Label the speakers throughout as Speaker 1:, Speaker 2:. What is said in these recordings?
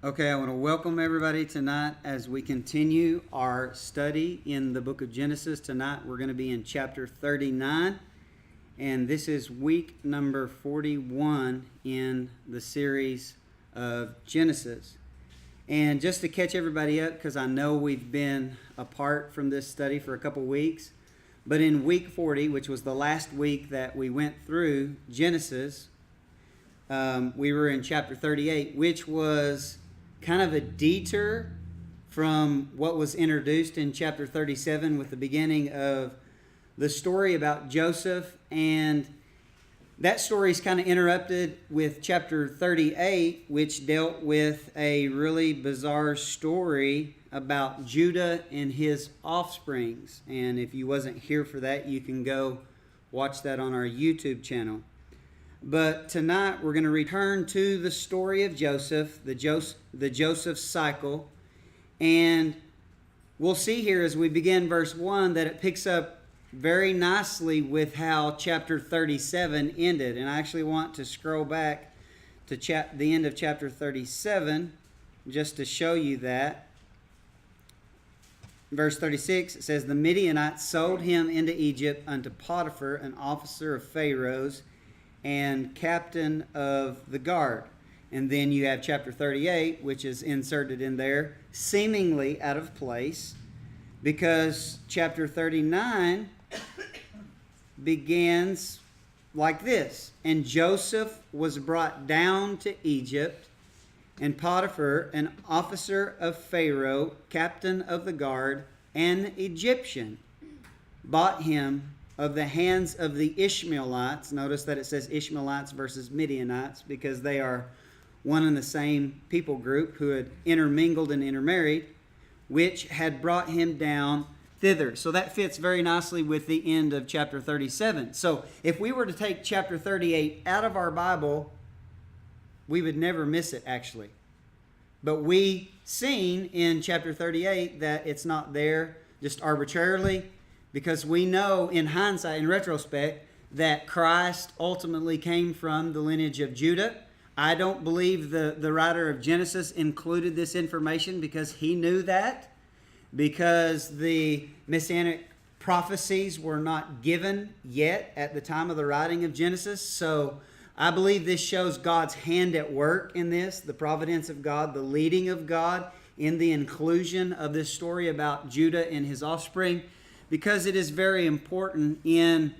Speaker 1: Okay, I want to welcome everybody tonight as we continue our study in the book of Genesis. Tonight we're going to be in chapter 39, and this is week number 41 in the series of Genesis. And just to catch everybody up, because I know we've been apart from this study for a couple weeks, but in week 40, which was the last week that we went through Genesis, we were in chapter 38, which was kind of a detour from what was introduced in chapter 37 with the beginning of the story about Joseph. And that story is kind of interrupted with chapter 38, which dealt with a really bizarre story about Judah and his offsprings. And if you wasn't here for that, you can go watch that on our YouTube channel. But tonight we're going to return to the story of Joseph, the Joseph cycle. And we'll see here as we begin verse 1 that it picks up very nicely with how chapter 37 ended. And I actually want to scroll back to the end of chapter 37 just to show you that. Verse 36, it says, "The Midianites sold him into Egypt unto Potiphar, an officer of Pharaoh's, and captain of the guard." And then you have chapter 38, which is inserted in there, seemingly out of place, because chapter 39 begins like this. "And Joseph was brought down to Egypt, and Potiphar, an officer of Pharaoh, captain of the guard, an Egyptian, bought him of the hands of the Ishmeelites." Notice that it says Ishmeelites versus Midianites because they are one and the same people group who had intermingled and intermarried, "which had brought him down thither." So that fits very nicely with the end of chapter 37. So if we were to take chapter 38 out of our Bible, we would never miss it actually. But we seen in chapter 38 that it's not there just arbitrarily, because we know in hindsight, in retrospect, that Christ ultimately came from the lineage of Judah. I don't believe the writer of Genesis included this information because he knew that, because the messianic prophecies were not given yet at the time of the writing of Genesis. So I believe this shows God's hand at work in this, the providence of God, the leading of God in the inclusion of this story about Judah and his offspring, because it is very important in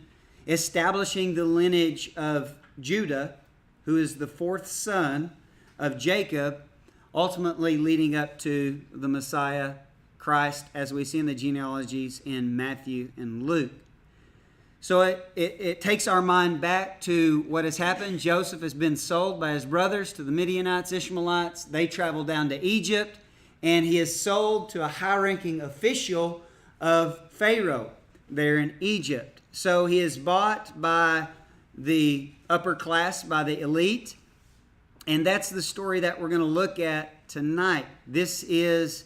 Speaker 1: establishing the lineage of Judah, who is the fourth son of Jacob, ultimately leading up to the Messiah, Christ, as we see in the genealogies in Matthew and Luke. So it takes our mind back to what has happened. Joseph has been sold by his brothers to the Midianites, Ishmaelites. They travel down to Egypt, and he is sold to a high-ranking official of Pharaoh there in Egypt. So he is bought by the upper class, by the elite. And that's the story that we're going to look at tonight. This is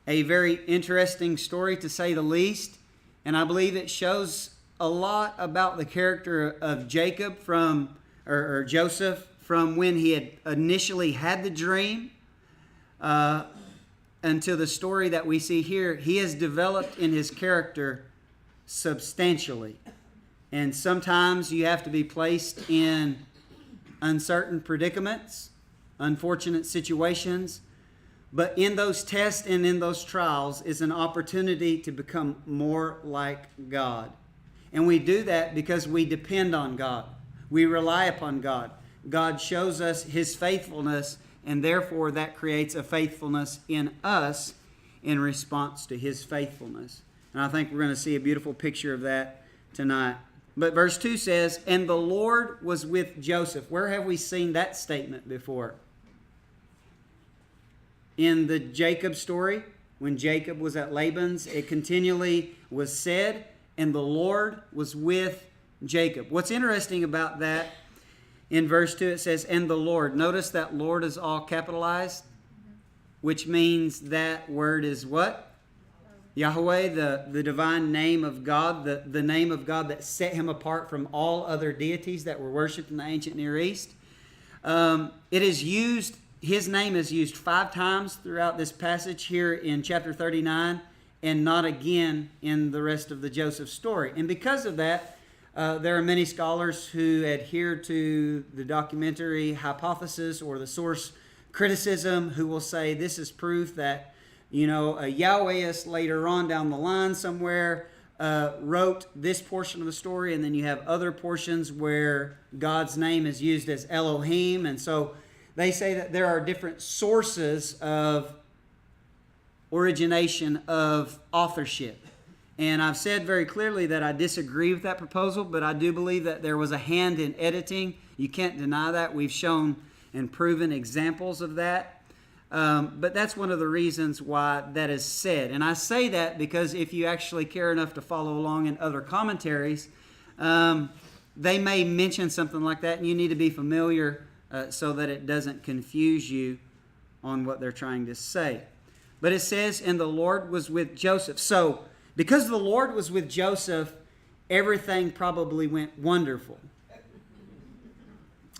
Speaker 1: a very interesting story, to say the least. And I believe it shows a lot about the character of Jacob or Joseph from when he had initially had the dream until the story that we see here. He has developed in his character substantially. And sometimes you have to be placed in uncertain predicaments, unfortunate situations. But in those tests and in those trials is an opportunity to become more like God. And we do that because we depend on God. We rely upon God. God shows us his faithfulness, and therefore that creates a faithfulness in us in response to his faithfulness. And I think we're going to see a beautiful picture of that tonight. But verse 2 says, "And the Lord was with Joseph." Where have we seen that statement before? In the Jacob story, when Jacob was at Laban's, it continually was said, "And the Lord was with Jacob." What's interesting about that, in verse 2 it says, "And the Lord." Notice that Lord is all capitalized, which means that word is what? Yahweh, the divine name of God, the name of God that set him apart from all other deities that were worshipped in the ancient Near East. It is used his name is used 5 times throughout this passage here in chapter 39, and not again in the rest of the Joseph story. And because of that, there are many scholars who adhere to the documentary hypothesis or the source criticism who will say this is proof that, a Yahwehist later on down the line somewhere wrote this portion of the story, and then you have other portions where God's name is used as Elohim. And so they say that there are different sources of origination of authorship. And I've said very clearly that I disagree with that proposal, but I do believe that there was a hand in editing. You can't deny that. We've shown and proven examples of that. But that's one of the reasons why that is said. And I say that because if you actually care enough to follow along in other commentaries, they may mention something like that, and you need to be familiar so that it doesn't confuse you on what they're trying to say. But it says, and the Lord was with Joseph. So, because the Lord was with Joseph, everything probably went wonderful.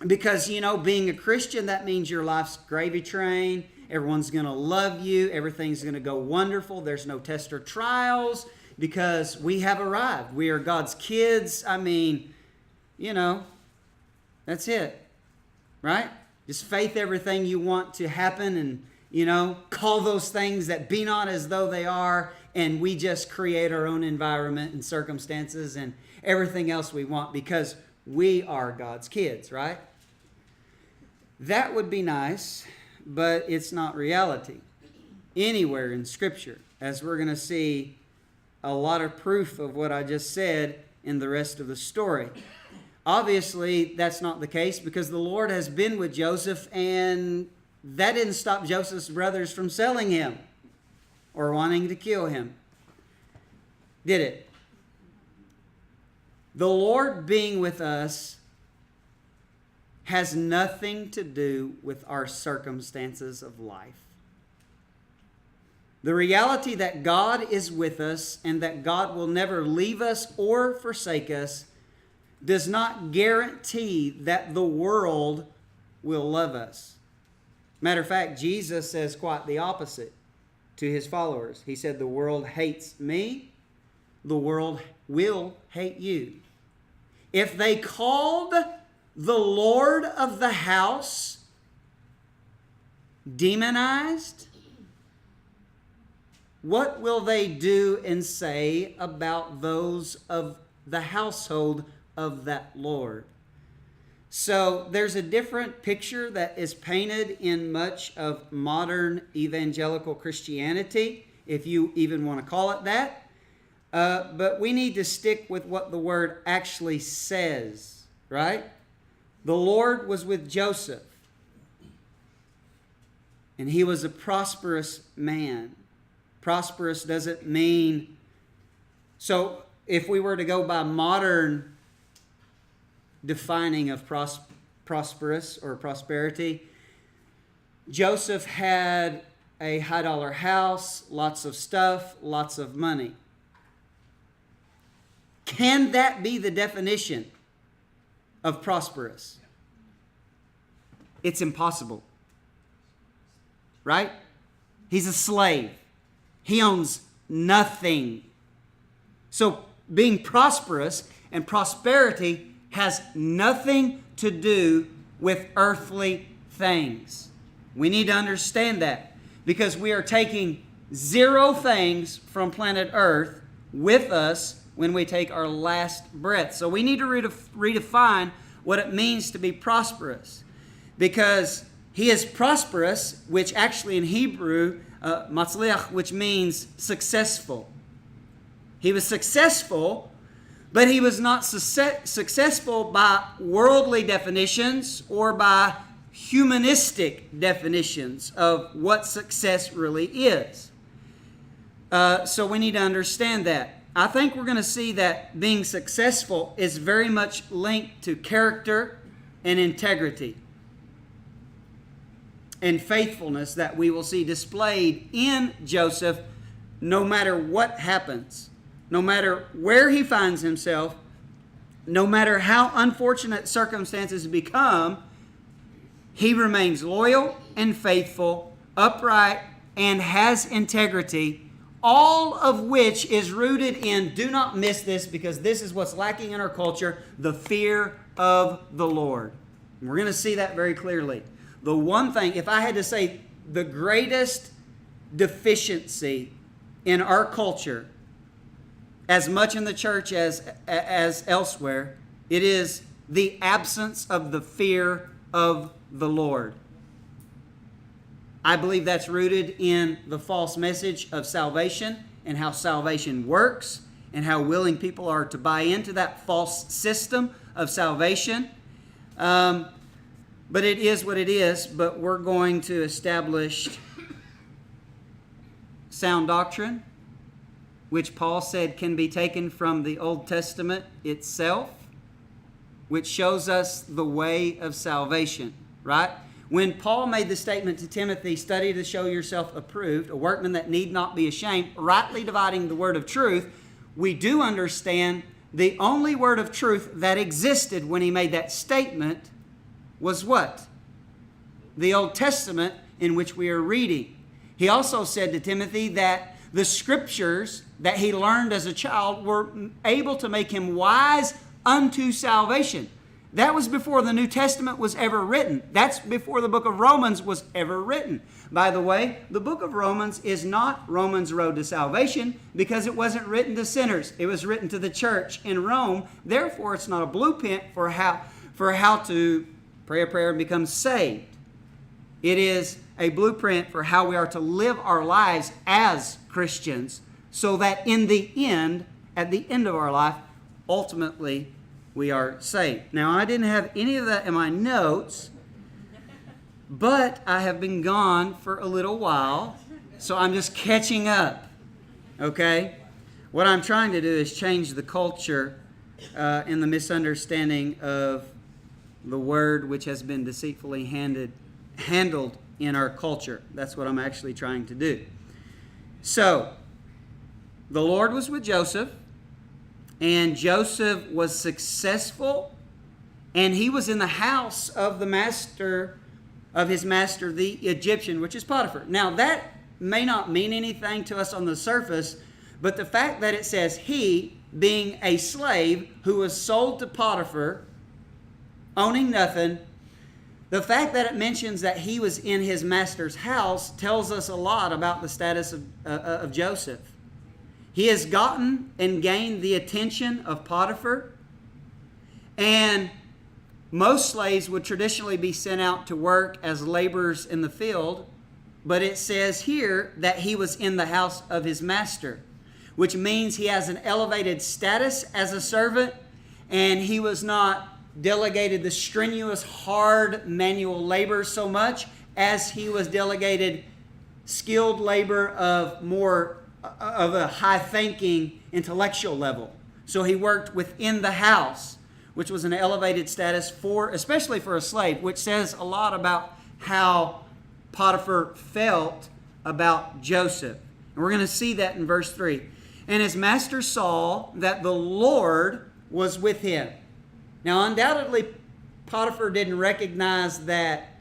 Speaker 1: Because, being a Christian, that means your life's gravy train. Everyone's going to love you. Everything's going to go wonderful. There's no test or trials because we have arrived. We are God's kids. I mean, that's it. Right? Just faith everything you want to happen and, call those things that be not as though they are. And we just create our own environment and circumstances and everything else we want because we are God's kids, right? That would be nice, but it's not reality anywhere in Scripture, as we're going to see a lot of proof of what I just said in the rest of the story. Obviously, that's not the case because the Lord has been with Joseph, and that didn't stop Joseph's brothers from selling him or wanting to kill him. Did it? The Lord being with us has nothing to do with our circumstances of life. The reality that God is with us and that God will never leave us or forsake us does not guarantee that the world will love us. Matter of fact, Jesus says quite the opposite to his followers. He said, the world hates me, the world will hate you. If they called the Lord of the house demonized, what will they do and say about those of the household of that Lord? So there's a different picture that is painted in much of modern evangelical Christianity, if you even want to call it that. But we need to stick with what the word actually says, right? The Lord was with Joseph, and he was a prosperous man. Prosperous doesn't mean... So if we were to go by modern defining of prosperous or prosperity, Joseph had a high-dollar house, lots of stuff, lots of money. Can that be the definition of prosperous? It's impossible. Right? He's a slave. He owns nothing. So being prosperous and prosperity has nothing to do with earthly things. We need to understand that because we are taking 0 things from planet Earth with us when we take our last breath. So we need to redefine what it means to be prosperous, because he is prosperous, which actually in Hebrew, matzliach, which means successful. He was successful, but he was not successful by worldly definitions or by humanistic definitions of what success really is. So we need to understand that. I think we're going to see that being successful is very much linked to character and integrity and faithfulness that we will see displayed in Joseph no matter what happens, no matter where he finds himself, no matter how unfortunate circumstances become. he remains loyal and faithful, upright, and has integrity, all of which is rooted in, do not miss this because this is what's lacking in our culture, the fear of the Lord. And we're going to see that very clearly. The one thing, if I had to say the greatest deficiency in our culture, as much in the church as elsewhere, it is the absence of the fear of the Lord. I believe that's rooted in the false message of salvation and how salvation works and how willing people are to buy into that false system of salvation. But it is what it is, but we're going to establish sound doctrine, which Paul said can be taken from the Old Testament itself, which shows us the way of salvation, right? When Paul made the statement to Timothy, study to show yourself approved, a workman that need not be ashamed, rightly dividing the word of truth, we do understand the only word of truth that existed when he made that statement was what? The Old Testament in which we are reading. He also said to Timothy that the scriptures that he learned as a child were able to make him wise unto salvation. That was before the New Testament was ever written. That's before the book of Romans was ever written. By the way, the book of Romans is not Romans' road to salvation because it wasn't written to sinners. It was written to the church in Rome. Therefore, it's not a blueprint for how to pray a prayer and become saved. It is a blueprint for how we are to live our lives as Christians so that in the end, at the end of our life, ultimately, we are saved. Now, I didn't have any of that in my notes, but I have been gone for a little while, so I'm just catching up, okay? What I'm trying to do is change the culture in the misunderstanding of the word which has been deceitfully handled in our culture. That's what I'm actually trying to do. So, the Lord was with Joseph, and Joseph was successful, and he was in the house of the master of his master, the Egyptian, which is Potiphar. Now, that may not mean anything to us on the surface, but the fact that it says he, being a slave who was sold to Potiphar, owning nothing, the fact that it mentions that he was in his master's house tells us a lot about the status of Joseph. He has gotten and gained the attention of Potiphar, and most slaves would traditionally be sent out to work as laborers in the field, but it says here that he was in the house of his master, which means he has an elevated status as a servant, and he was not delegated the strenuous, hard manual labor so much as he was delegated skilled labor of a high-thinking intellectual level. So he worked within the house, which was an elevated status especially for a slave, which says a lot about how Potiphar felt about Joseph. And we're going to see that in verse 3. And his master saw that the Lord was with him. Now, undoubtedly, Potiphar didn't recognize that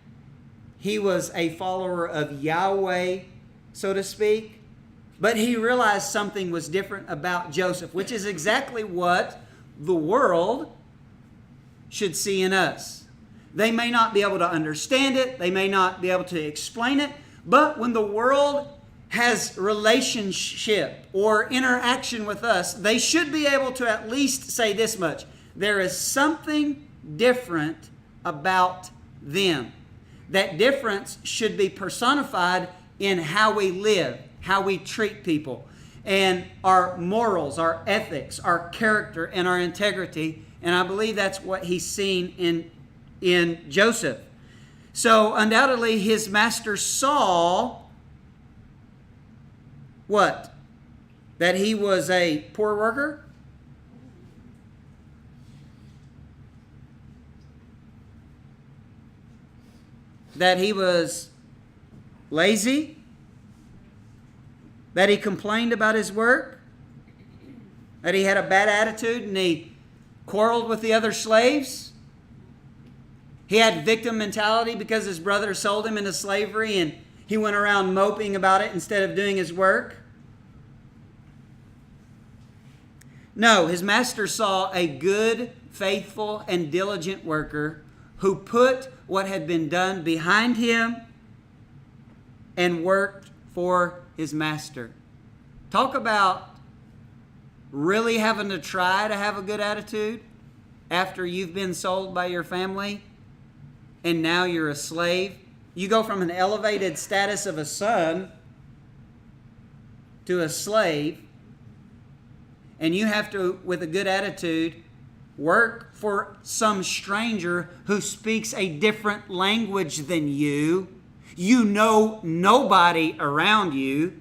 Speaker 1: he was a follower of Yahweh, so to speak. But he realized something was different about Joseph, which is exactly what the world should see in us. They may not be able to understand it. They may not be able to explain it. But when the world has relationship or interaction with us, they should be able to at least say this much. There is something different about them. That difference should be personified in how we live, how we treat people, and our morals, our ethics, our character, and our integrity. And I believe that's what he's seen in Joseph. So undoubtedly his master saw what? That he was a poor worker? That he was lazy? That he complained about his work? That he had a bad attitude and he quarreled with the other slaves? He had victim mentality because his brother sold him into slavery and he went around moping about it instead of doing his work. No, his master saw a good, faithful, and diligent worker who put what had been done behind him and worked for his master. Talk about really having to try to have a good attitude after you've been sold by your family and now you're a slave. You go from an elevated status of a son to a slave, and you have to, with a good attitude, work for some stranger who speaks a different language than you. You know nobody around you.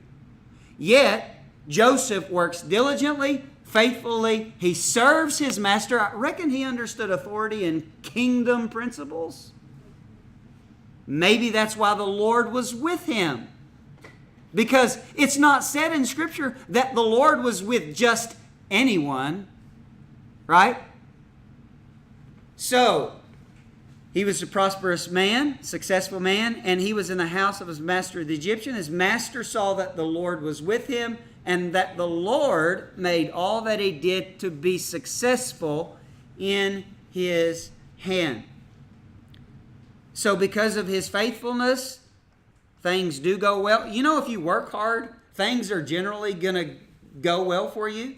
Speaker 1: Yet, Joseph works diligently, faithfully. He serves his master. I reckon he understood authority and kingdom principles. Maybe that's why the Lord was with him. Because it's not said in Scripture that the Lord was with just anyone. Right? So, he was a prosperous man, successful man, and he was in the house of his master the Egyptian. His master saw that the Lord was with him and that the Lord made all that he did to be successful in his hand. So because of his faithfulness, things do go well. You know, if you work hard, things are generally going to go well for you.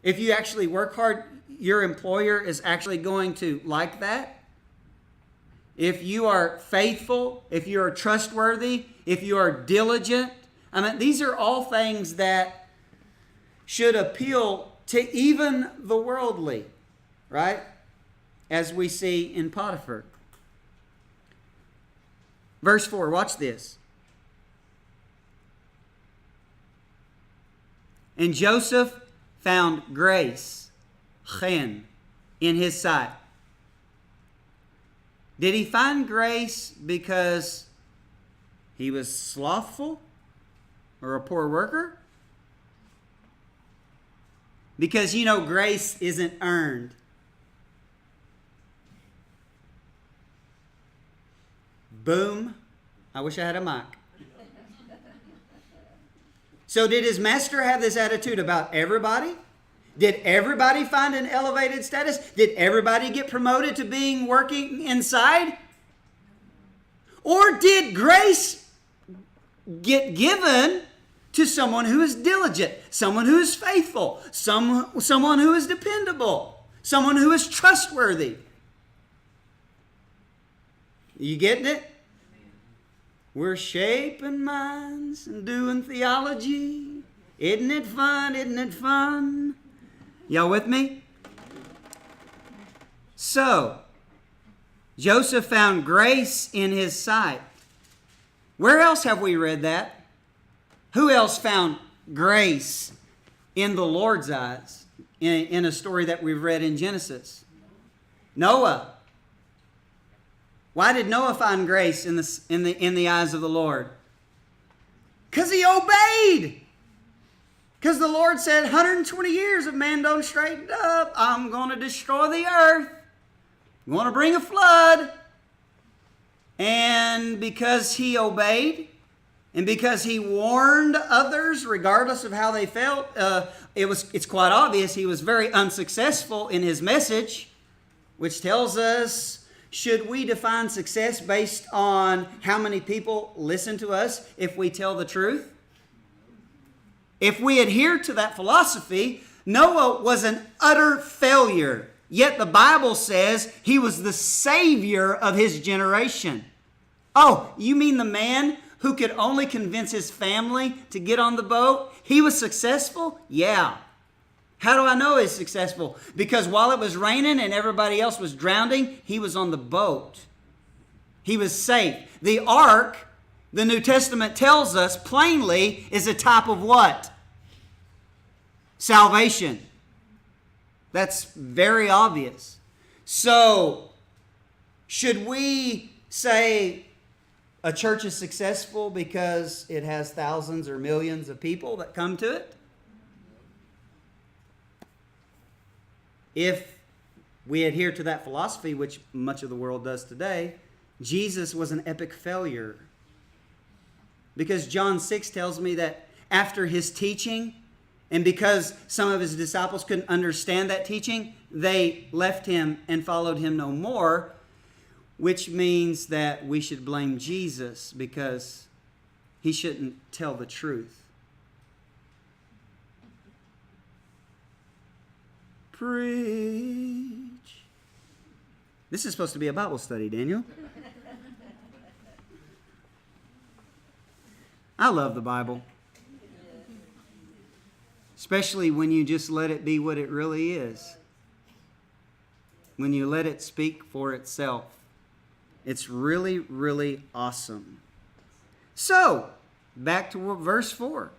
Speaker 1: If you actually work hard, your employer is actually going to like that. If you are faithful, if you are trustworthy, if you are diligent, I mean, these are all things that should appeal to even the worldly, right? As we see in Potiphar. Verse 4, watch this. And Joseph found grace, chen, in his sight. Did he find grace because he was slothful or a poor worker? Because, you know, grace isn't earned. Boom. I wish I had a mic. So did his master have this attitude about everybody? Did everybody find an elevated status? Did everybody get promoted to being working inside? Or did grace get given to someone who is diligent, someone who is faithful, someone who is dependable, someone who is trustworthy? You getting it? We're shaping minds and doing theology. Isn't it fun? Isn't it fun? Y'all with me? So, Joseph found grace in his sight. Where else have we read that? Who else found grace in the Lord's eyes in a story that we've read in Genesis? Noah. Why did Noah find grace in the eyes of the Lord? Because he obeyed. Because the Lord said, 120 years if man don't straighten up, I'm going to destroy the earth. I'm going to bring a flood. And because he obeyed, and because he warned others, regardless of how they felt, it's quite obvious he was very unsuccessful in his message, which tells us, should we define success based on how many people listen to us if we tell the truth? If we adhere to that philosophy, Noah was an utter failure. Yet the Bible says he was the savior of his generation. Oh, you mean the man who could only convince his family to get on the boat? He was successful? Yeah. How do I know he's successful? Because while it was raining and everybody else was drowning, he was on the boat. He was safe. The ark, the New Testament tells us plainly, is a type of what? Salvation. That's very obvious. So, should we say a church is successful because it has thousands or millions of people that come to it? If we adhere to that philosophy, which much of the world does today, Jesus was an epic failure. Because John 6 tells me that after his teaching, and because some of his disciples couldn't understand that teaching, they left him and followed him no more, which means that we should blame Jesus because he shouldn't tell the truth. Preach. This is supposed to be a Bible study, Daniel. I love the Bible. Especially when you just let it be what it really is. When you let it speak for itself. It's really, really awesome. So, back to verse 4.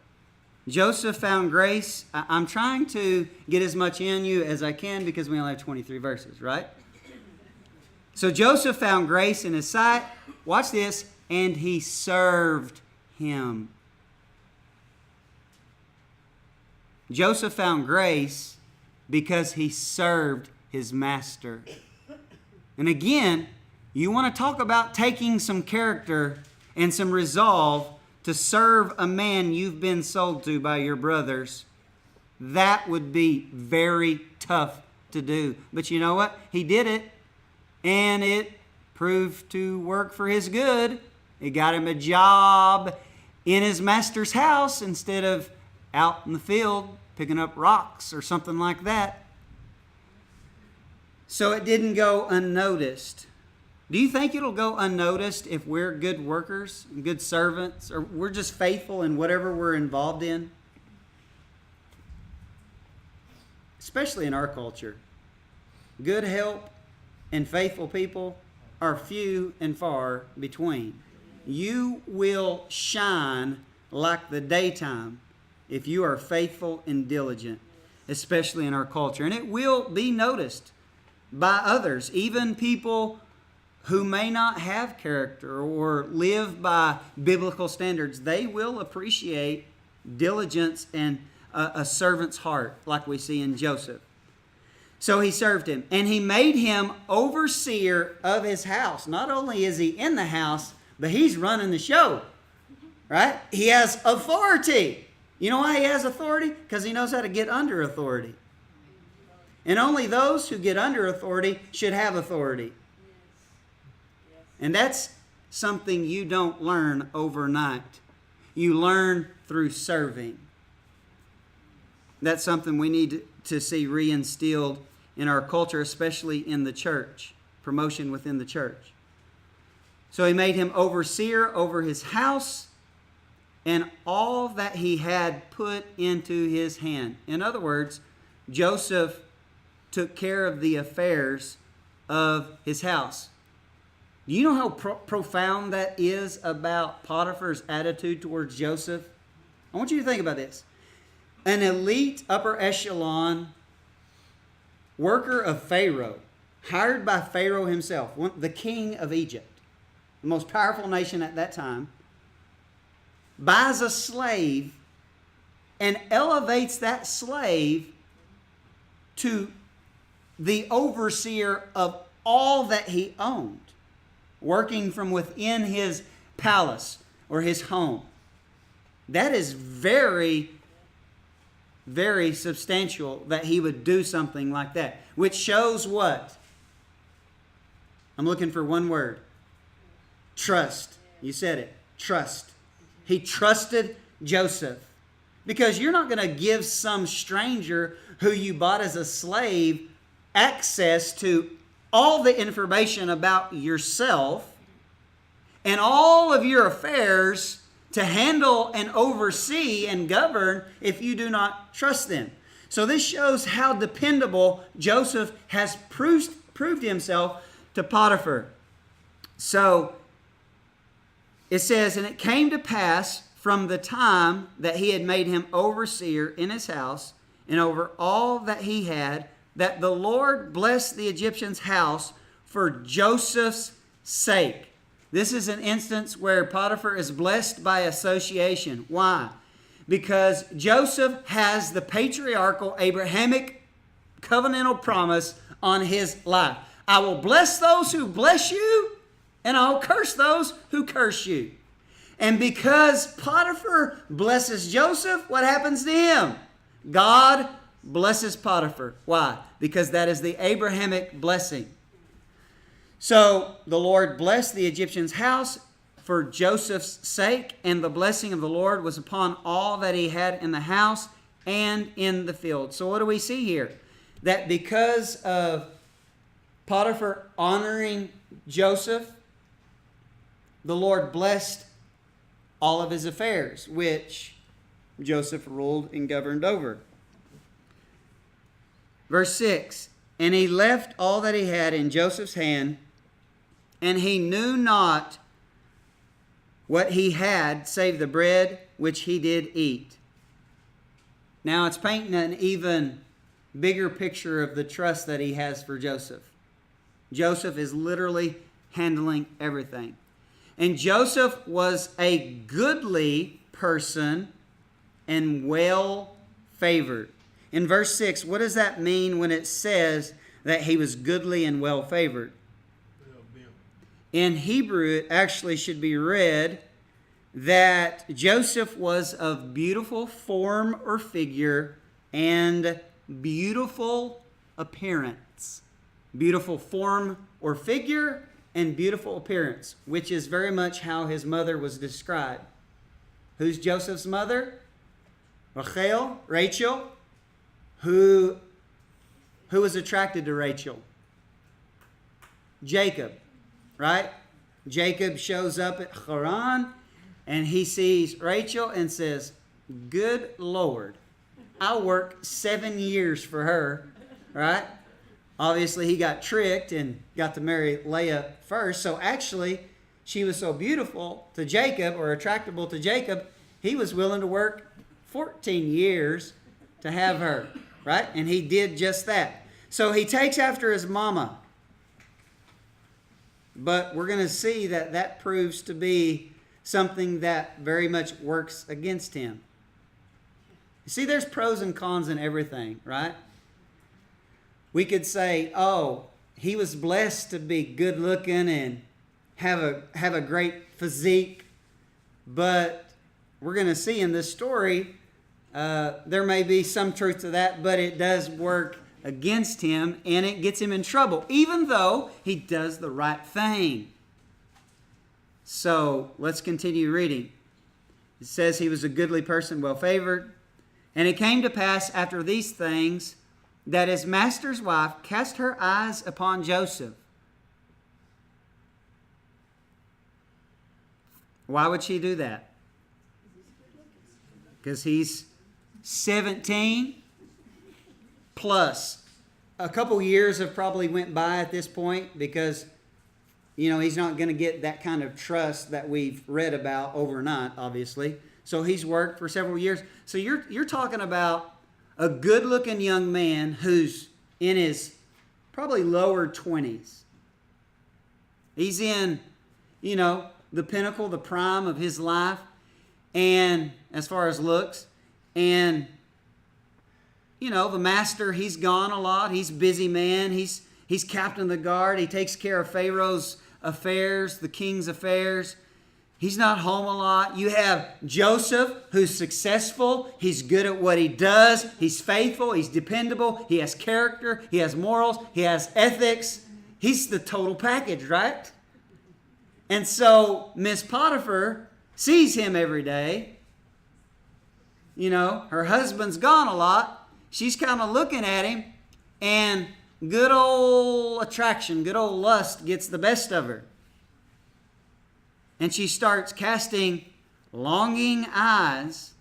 Speaker 1: Joseph found grace. I'm trying to get as much in you as I can because we only have 23 verses, right? So Joseph found grace in his sight. Watch this. And he served him. Joseph found grace because he served his master. And again, you want to talk about taking some character and some resolve to serve a man you've been sold to by your brothers. That would be very tough to do. But you know what? He did it, and it proved to work for his good. It got him a job in his master's house instead of out in the field picking up rocks or something like that. So it didn't go unnoticed. Do you think it'll go unnoticed if we're good workers, good servants, or we're just faithful in whatever we're involved in? Especially in our culture. Good help and faithful people are few and far between. You will shine like the daytime if you are faithful and diligent, especially in our culture. And it will be noticed by others, even people who may not have character or live by biblical standards. They will appreciate diligence and a servant's heart, like we see in Joseph. So he served him, and he made him overseer of his house. Not only is he in the house, but he's running the show, right? He has authority. You know why he has authority? Because he knows how to get under authority. And only those who get under authority should have authority. And that's something you don't learn overnight. You learn through serving. That's something we need to see reinstilled in our culture, especially in the church. Promotion within the church. So he made him overseer over his house and all that he had put into his hand. In other words, Joseph took care of the affairs of his house. Do you know how profound that is about Potiphar's attitude towards Joseph? I want you to think about this. An elite upper echelon worker of Pharaoh, hired by Pharaoh himself, the king of Egypt, the most powerful nation at that time, buys a slave and elevates that slave to the overseer of all that he owned, working from within his palace or his home. That is very, very substantial that he would do something like that, which shows what? I'm looking for one word. Trust. You said it. Trust. He trusted Joseph. Because you're not going to give some stranger who you bought as a slave access to all the information about yourself and all of your affairs to handle and oversee and govern if you do not trust them. So this shows how dependable Joseph has proved himself to Potiphar. So it says, and it came to pass from the time that he had made him overseer in his house and over all that he had, that the Lord blessed the Egyptian's house for Joseph's sake. This is an instance where Potiphar is blessed by association. Why? Because Joseph has the patriarchal Abrahamic covenantal promise on his life. I will bless those who bless you, and I'll curse those who curse you. And because Potiphar blesses Joseph, what happens to him? God blesses Potiphar. Why? Because that is the Abrahamic blessing. So the Lord blessed the Egyptian's house for Joseph's sake, and the blessing of the Lord was upon all that he had in the house and in the field. So what do we see here? That because of Potiphar honoring Joseph, the Lord blessed all of his affairs, which Joseph ruled and governed over. Verse 6, and he left all that he had in Joseph's hand, and he knew not what he had save the bread which he did eat. Now it's painting an even bigger picture of the trust that he has for Joseph. Joseph is literally handling everything. And Joseph was a goodly person and well favored. In verse 6, what does that mean when it says that he was goodly and well favored? In Hebrew, it actually should be read that Joseph was of beautiful form or figure and beautiful appearance. Beautiful form or figure and beautiful appearance, which is very much how his mother was described. Who's Joseph's mother? Rachel. Who was attracted to Rachel? Jacob, right? Jacob shows up at Haran and he sees Rachel and says, good Lord, I'll work 7 years for her, right? Obviously, he got tricked and got to marry Leah first. So actually, she was so beautiful to Jacob, or attractable to Jacob, he was willing to work 14 years to have her, right? And he did just that. So he takes after his mama. But we're going to see that that proves to be something that very much works against him. You see, there's pros and cons in everything, right? We could say, oh, he was blessed to be good looking and have a great physique. But we're going to see in this story, there may be some truth to that, but it does work against him and it gets him in trouble, even though he does the right thing. So let's continue reading. It says he was a goodly person, well favored. And it came to pass after these things that his master's wife cast her eyes upon Joseph. Why would she do that? Because he's 17 plus. A couple years have probably went by at this point because, he's not going to get that kind of trust that we've read about overnight, obviously. So he's worked for several years. So you're talking about a good-looking young man who's in his probably lower 20s. He's in, the pinnacle, the prime of his life, and as far as looks. And, the master, he's gone a lot. He's a busy man. He's captain of the guard. He takes care of Pharaoh's affairs, the king's affairs. He's not home a lot. You have Joseph, who's successful. He's good at what he does. He's faithful. He's dependable. He has character. He has morals. He has ethics. He's the total package, right? And so Miss Potiphar sees him every day. Her husband's gone a lot. She's kind of looking at him. And good old attraction, good old lust gets the best of her. And she starts casting longing eyes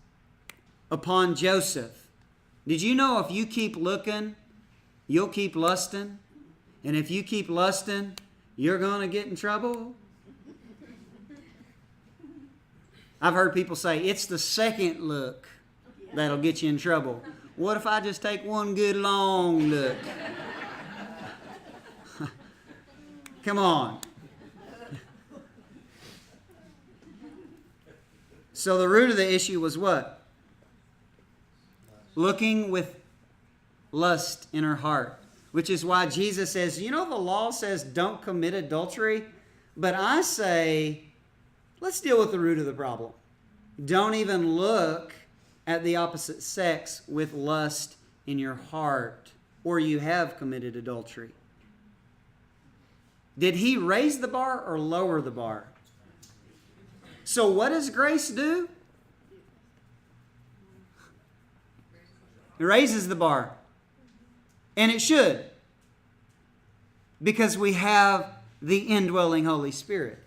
Speaker 1: upon Joseph. Did you know if you keep looking, you'll keep lusting? And if you keep lusting, you're going to get in trouble? I've heard people say, it's the second look that'll get you in trouble. What if I just take one good long look? Come on. So the root of the issue was what? Looking with lust in her heart. Which is why Jesus says, the law says don't commit adultery. But I say, let's deal with the root of the problem. Don't even look at the opposite sex with lust in your heart, or you have committed adultery. Did he raise the bar or lower the bar? So what does grace do? It raises the bar. And it should. Because we have the indwelling Holy Spirit.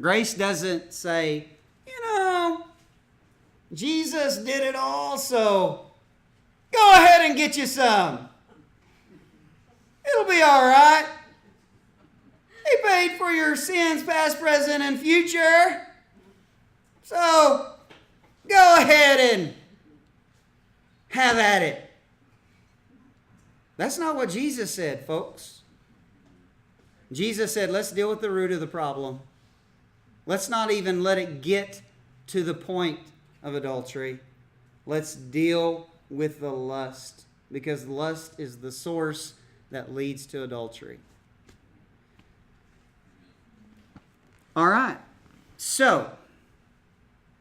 Speaker 1: Grace doesn't say, Jesus did it all, so go ahead and get you some. It'll be all right. He paid for your sins, past, present, and future. So go ahead and have at it. That's not what Jesus said, folks. Jesus said, let's deal with the root of the problem. Let's not even let it get to the point of adultery. Let's deal with the lust, because lust is the source that leads to adultery. All right. So,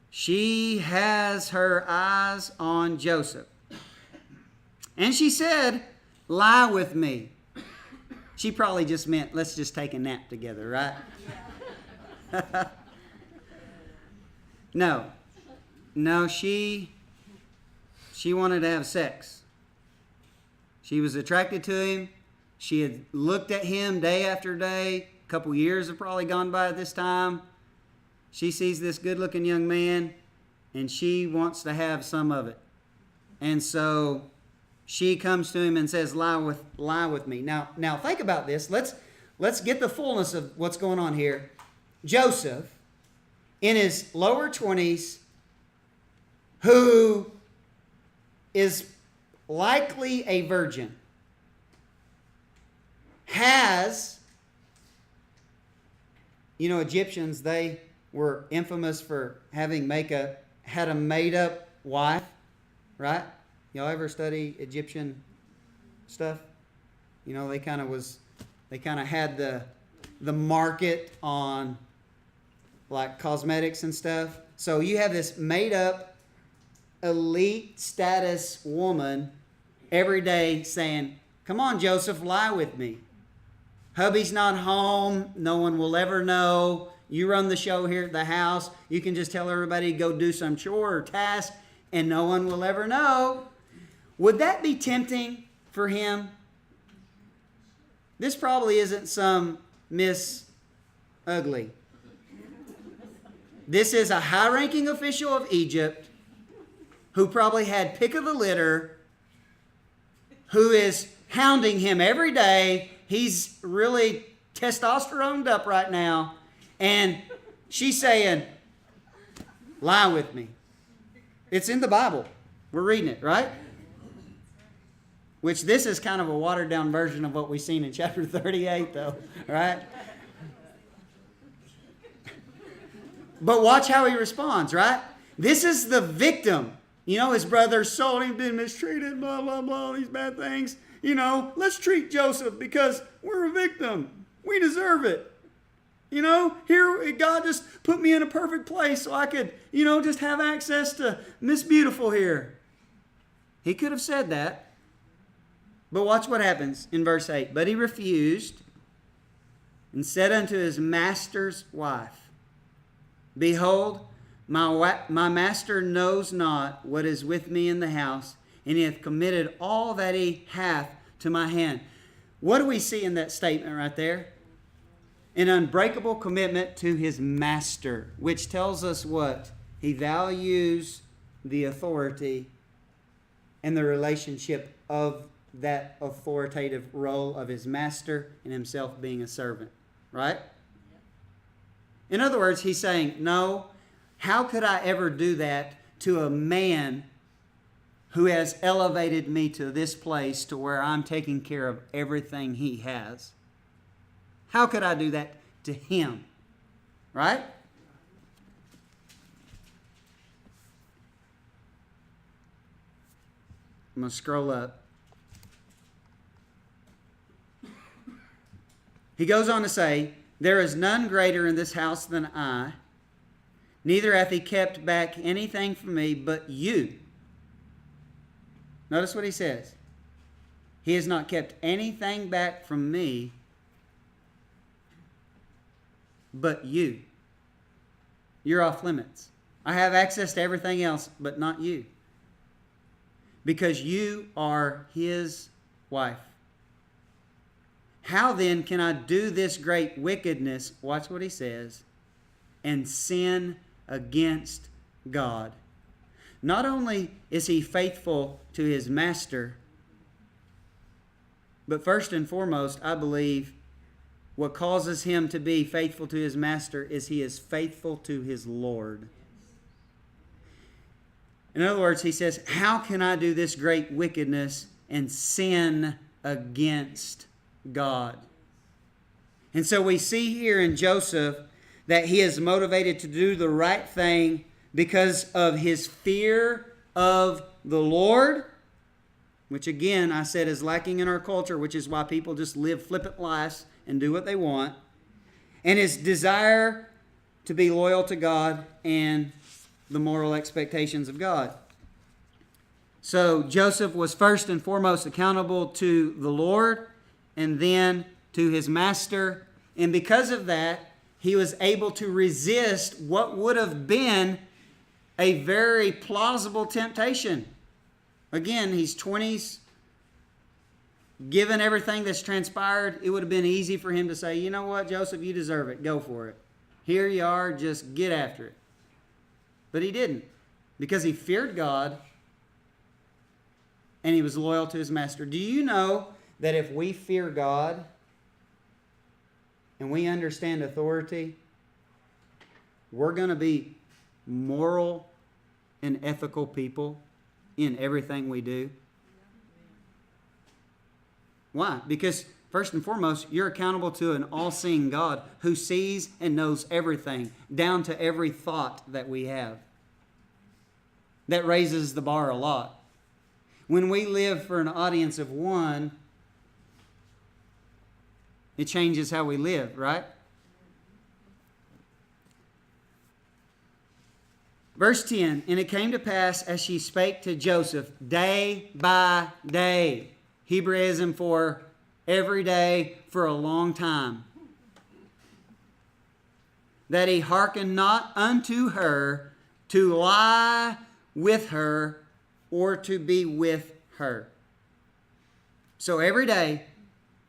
Speaker 1: she has her eyes on Joseph. And she said, lie with me. She probably just meant, let's just take a nap together, right? No, she wanted to have sex. She was attracted to him. She had looked at him day after day. A couple years have probably gone by at this time. She sees this good-looking young man, and she wants to have some of it. And so she comes to him and says, lie with me. Now think about this. Let's get the fullness of what's going on here. Joseph, in his lower 20s, who is likely a virgin, has, Egyptians, they were infamous for had a made-up wife, right? Y'all ever study Egyptian stuff? They kind of had the market on like cosmetics and stuff. So you have this made-up elite status woman every day saying, come on, Joseph, lie with me. Hubby's not home. No one will ever know. You run the show here at the house. You can just tell everybody to go do some chore or task, and no one will ever know. Would that be tempting for him? This probably isn't some Miss Ugly. This is a high-ranking official of Egypt who probably had pick of the litter, who is hounding him every day. He's really testosteroned up right now. And she's saying, lie with me. It's in the Bible. We're reading it, right? Which this is kind of a watered-down version of what we've seen in chapter 38, though, right? But watch how he responds, right? This is the victim. His brother sold him, been mistreated, blah, blah, blah, all these bad things. Let's treat Joseph because we're a victim. We deserve it. Here, God just put me in a perfect place so I could, just have access to Miss Beautiful here. He could have said that. But watch what happens in verse 8. But he refused and said unto his master's wife, behold, my master knows not what is with me in the house, and he hath committed all that he hath to my hand. What do we see in that statement right there? An unbreakable commitment to his master, which tells us what? He values the authority and the relationship of that authoritative role of his master and himself being a servant. Right? In other words, he's saying, no, how could I ever do that to a man who has elevated me to this place to where I'm taking care of everything he has? How could I do that to him? Right? I'm going to scroll up. He goes on to say, there is none greater in this house than I, neither hath he kept back anything from me but you. Notice what he says. He has not kept anything back from me but you. You're off limits. I have access to everything else, but not you. Because you are his wife. How then can I do this great wickedness, watch what he says, and sin against God? Not only is he faithful to his master, but first and foremost, I believe what causes him to be faithful to his master is he is faithful to his Lord. In other words, he says, how can I do this great wickedness and sin against God? And so we see here in Joseph that he is motivated to do the right thing because of his fear of the Lord, which again I said is lacking in our culture, which is why people just live flippant lives and do what they want, and his desire to be loyal to God and the moral expectations of God. So Joseph was first and foremost accountable to the Lord and then to his master. And because of that, he was able to resist what would have been a very plausible temptation. Again, he's 20s. Given everything that's transpired, it would have been easy for him to say, you know what, Joseph, you deserve it. Go for it. Here you are, just get after it. But he didn't, because he feared God and he was loyal to his master. Do you know that if we fear God and we understand authority, we're going to be moral and ethical people in everything we do? Why? Because first and foremost, you're accountable to an all-seeing God who sees and knows everything, down to every thought that we have. That raises the bar a lot. When we live for an audience of one, it changes how we live, right? Verse 10, and it came to pass as she spake to Joseph day by day. Hebraism for every day for a long time. That he hearkened not unto her to lie with her or to be with her. So every day,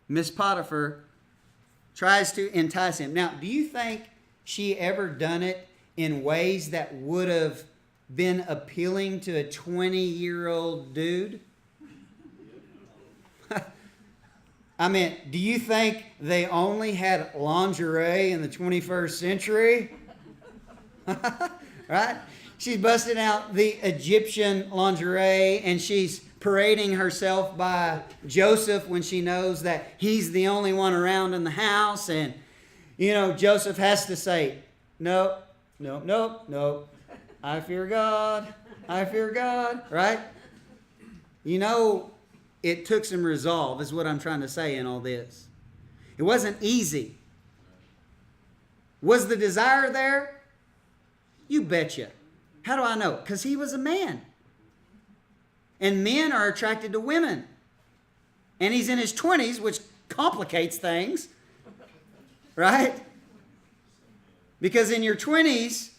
Speaker 1: Miss Potiphar tries to entice him. Now, do you think she ever done it in ways that would have been appealing to a 20-year-old dude? I mean, do you think they only had lingerie in the 21st century? Right? She's busting out the Egyptian lingerie and she's parading herself by Joseph when she knows that he's the only one around in the house. And, you know, Joseph has to say, no. I fear God. I fear God. Right? You know, it took some resolve, is what I'm trying to say in all this. It wasn't easy. Was the desire there? You betcha. How do I know? Because he was a man. And men are attracted to women. And he's in his 20s, which complicates things. Right? Because in your 20s,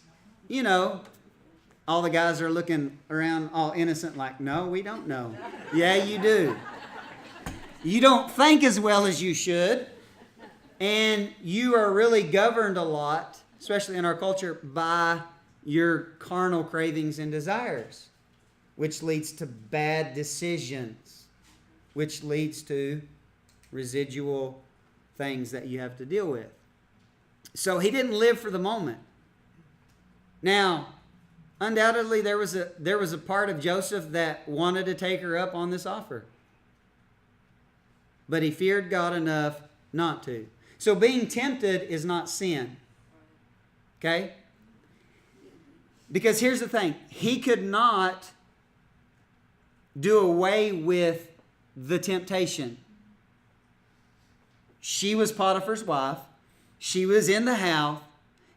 Speaker 1: you know, all the guys are looking around all innocent like, no, we don't know. Yeah, you do. You don't think as well as you should. And you are really governed a lot, especially in our culture, by your carnal cravings and desires, which leads to bad decisions, which leads to residual things that you have to deal with. So he didn't live for the moment. Now, undoubtedly, there was a part of Joseph that wanted to take her up on this offer. But he feared God enough not to. So being tempted is not sin. Okay? Because here's the thing. He could not do away with the temptation. She was Potiphar's wife. She was in the house,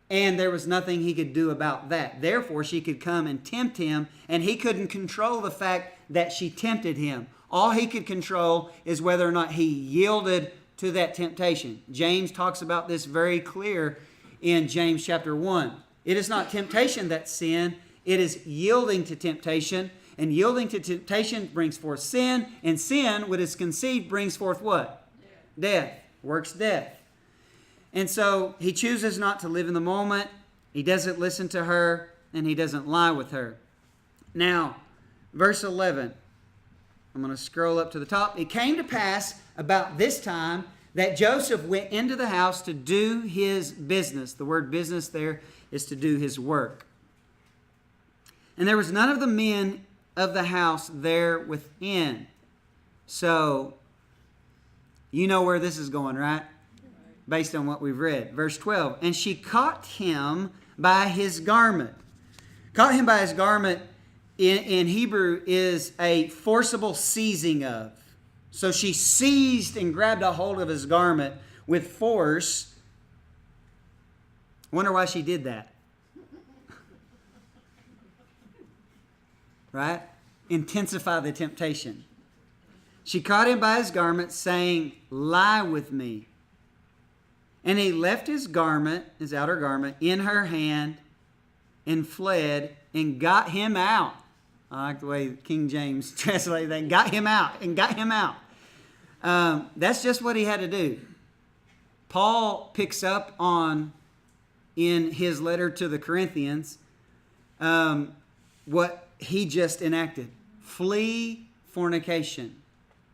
Speaker 1: and there was nothing he could do about that. Therefore, she could come and tempt him, and he couldn't control the fact that she tempted him. All he could control is whether or not he yielded to that temptation. James talks about this very clear in James chapter 1. It is not temptation that's sin. It is yielding to temptation. And yielding to temptation brings forth sin. And sin, when it's conceived, brings forth what? Death. Works death. And so he chooses not to live in the moment. He doesn't listen to her. And he doesn't lie with her. Now, verse 11. I'm going to scroll up to the top. It came to pass about this time that Joseph went into the house to do his business. The word business there is to do his work. And there was none of the men of the house there within. So, you know where this is going, right? Based on what we've read. Verse 12. And she caught him by his garment. Caught him by his garment in Hebrew is a forcible seizing of. So she seized and grabbed a hold of his garment with force. Wonder why she did that. Right? Intensify the temptation. She caught him by his garment, saying, "Lie with me." And he left his garment, his outer garment, in her hand and fled and got him out. I like the way King James translated that. Got him out and got him out. That's just what he had to do. Paul picks up on, in his letter to the Corinthians, what he just enacted. Flee fornication.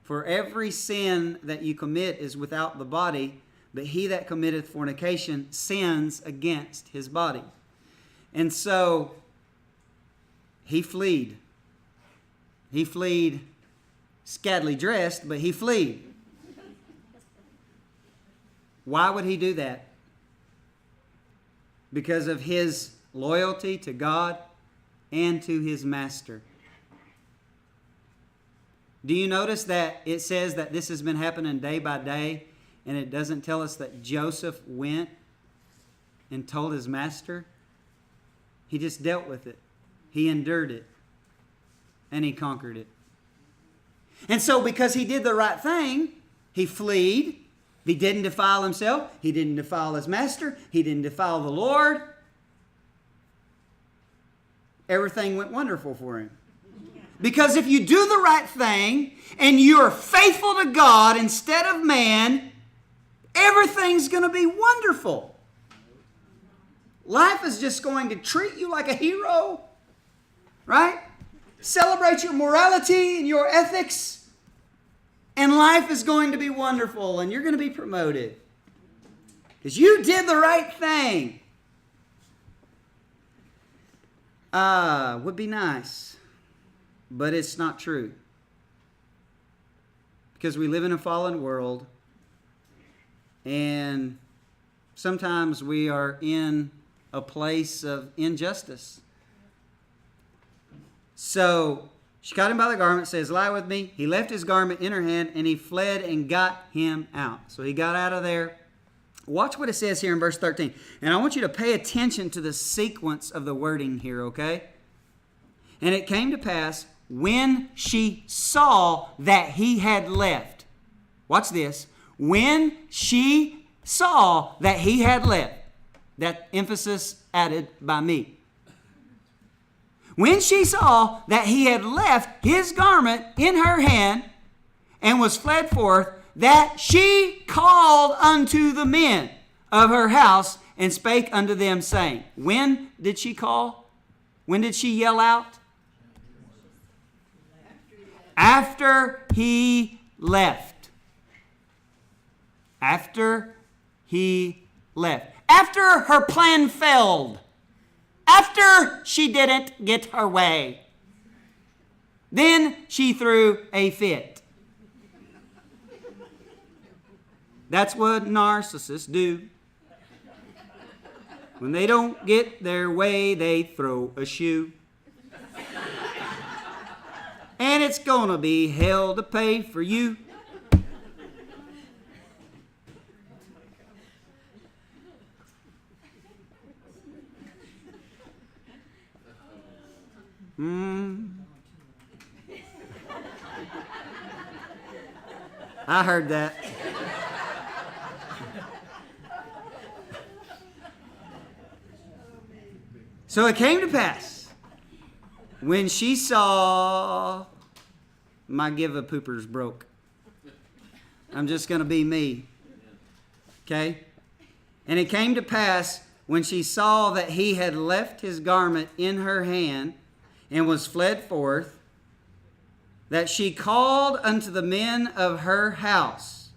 Speaker 1: For every sin that you commit is without the body, but he that committeth fornication sins against his body. And so he fled. He fled scantily dressed, but he fled. Why would he do that? Because of his loyalty to God and to his master. Do you notice that it says that this has been happening day by day, and it doesn't tell us that Joseph went and told his master? He just dealt with it. He endured it. And he conquered it. And so because he did the right thing, he fled. He didn't defile himself. He didn't defile his master. He didn't defile the Lord. Everything went wonderful for him. Because if you do the right thing and you're faithful to God instead of man, everything's going to be wonderful. Life is just going to treat you like a hero, right? Celebrate your morality and your ethics, and life is going to be wonderful, and you're going to be promoted because you did the right thing. Would be nice, but it's not true, because we live in a fallen world, and sometimes we are in a place of injustice. So she caught him by the garment, says, "Lie with me." He left his garment in her hand, and he fled and got him out. So he got out of there. Watch what it says here in verse 13. And I want you to pay attention to the sequence of the wording here, okay? And it came to pass when she saw that he had left. Watch this. When she saw that he had left. That emphasis added by me. When she saw that he had left his garment in her hand and was fled forth, that she called unto the men of her house and spake unto them, saying, when did she call? When did she yell out? After he left. After he left. After her plan failed. After she didn't get her way. Then she threw a fit. That's what narcissists do. When they don't get their way, they throw a shoe. and it's gonna be hell to pay for you. I heard that. So it came to pass, when she saw, my give-a-poopers broke. I'm just going to be me. Okay? And it came to pass, when she saw that he had left his garment in her hand and was fled forth, that she called unto the men of her house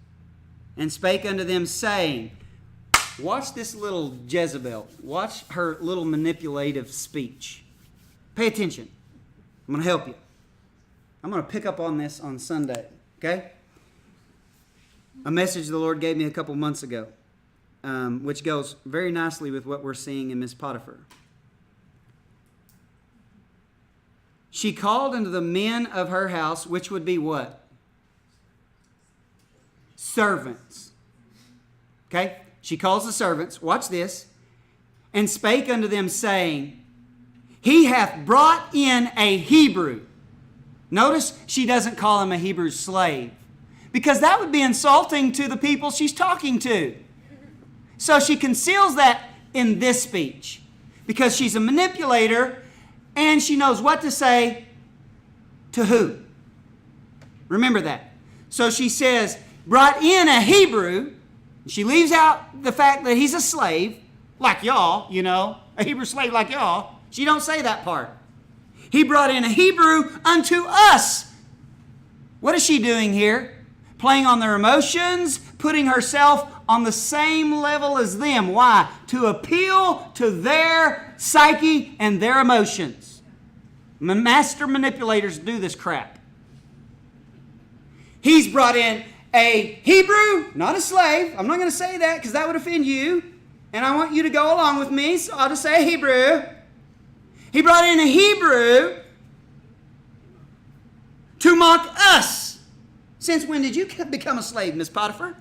Speaker 1: and spake unto them, saying, watch this little Jezebel. Watch her little manipulative speech. Pay attention. I'm going to help you. I'm going to pick up on this on Sunday. Okay? A message the Lord gave me a couple months ago, which goes very nicely with what we're seeing in Miss Potiphar. She called unto the men of her house, which would be what? Servants. Okay? She calls the servants, watch this, and spake unto them, saying, he hath brought in a Hebrew. Notice she doesn't call him a Hebrew slave, because that would be insulting to the people she's talking to. So she conceals that in this speech, because she's a manipulator, and she knows what to say to who. Remember that. So she says, brought in a Hebrew. She leaves out the fact that he's a slave, like y'all, a Hebrew slave like y'all. She don't say that part. He brought in a Hebrew unto us. What is she doing here? Playing on their emotions, putting herself on the same level as them. Why? To appeal to their psyche and their emotions. Master manipulators do this crap. He's brought in a Hebrew, not a slave. I'm not going to say that because that would offend you. And I want you to go along with me, so I'll just say Hebrew. He brought in a Hebrew to mock us. Since when did you become a slave, Miss Potiphar?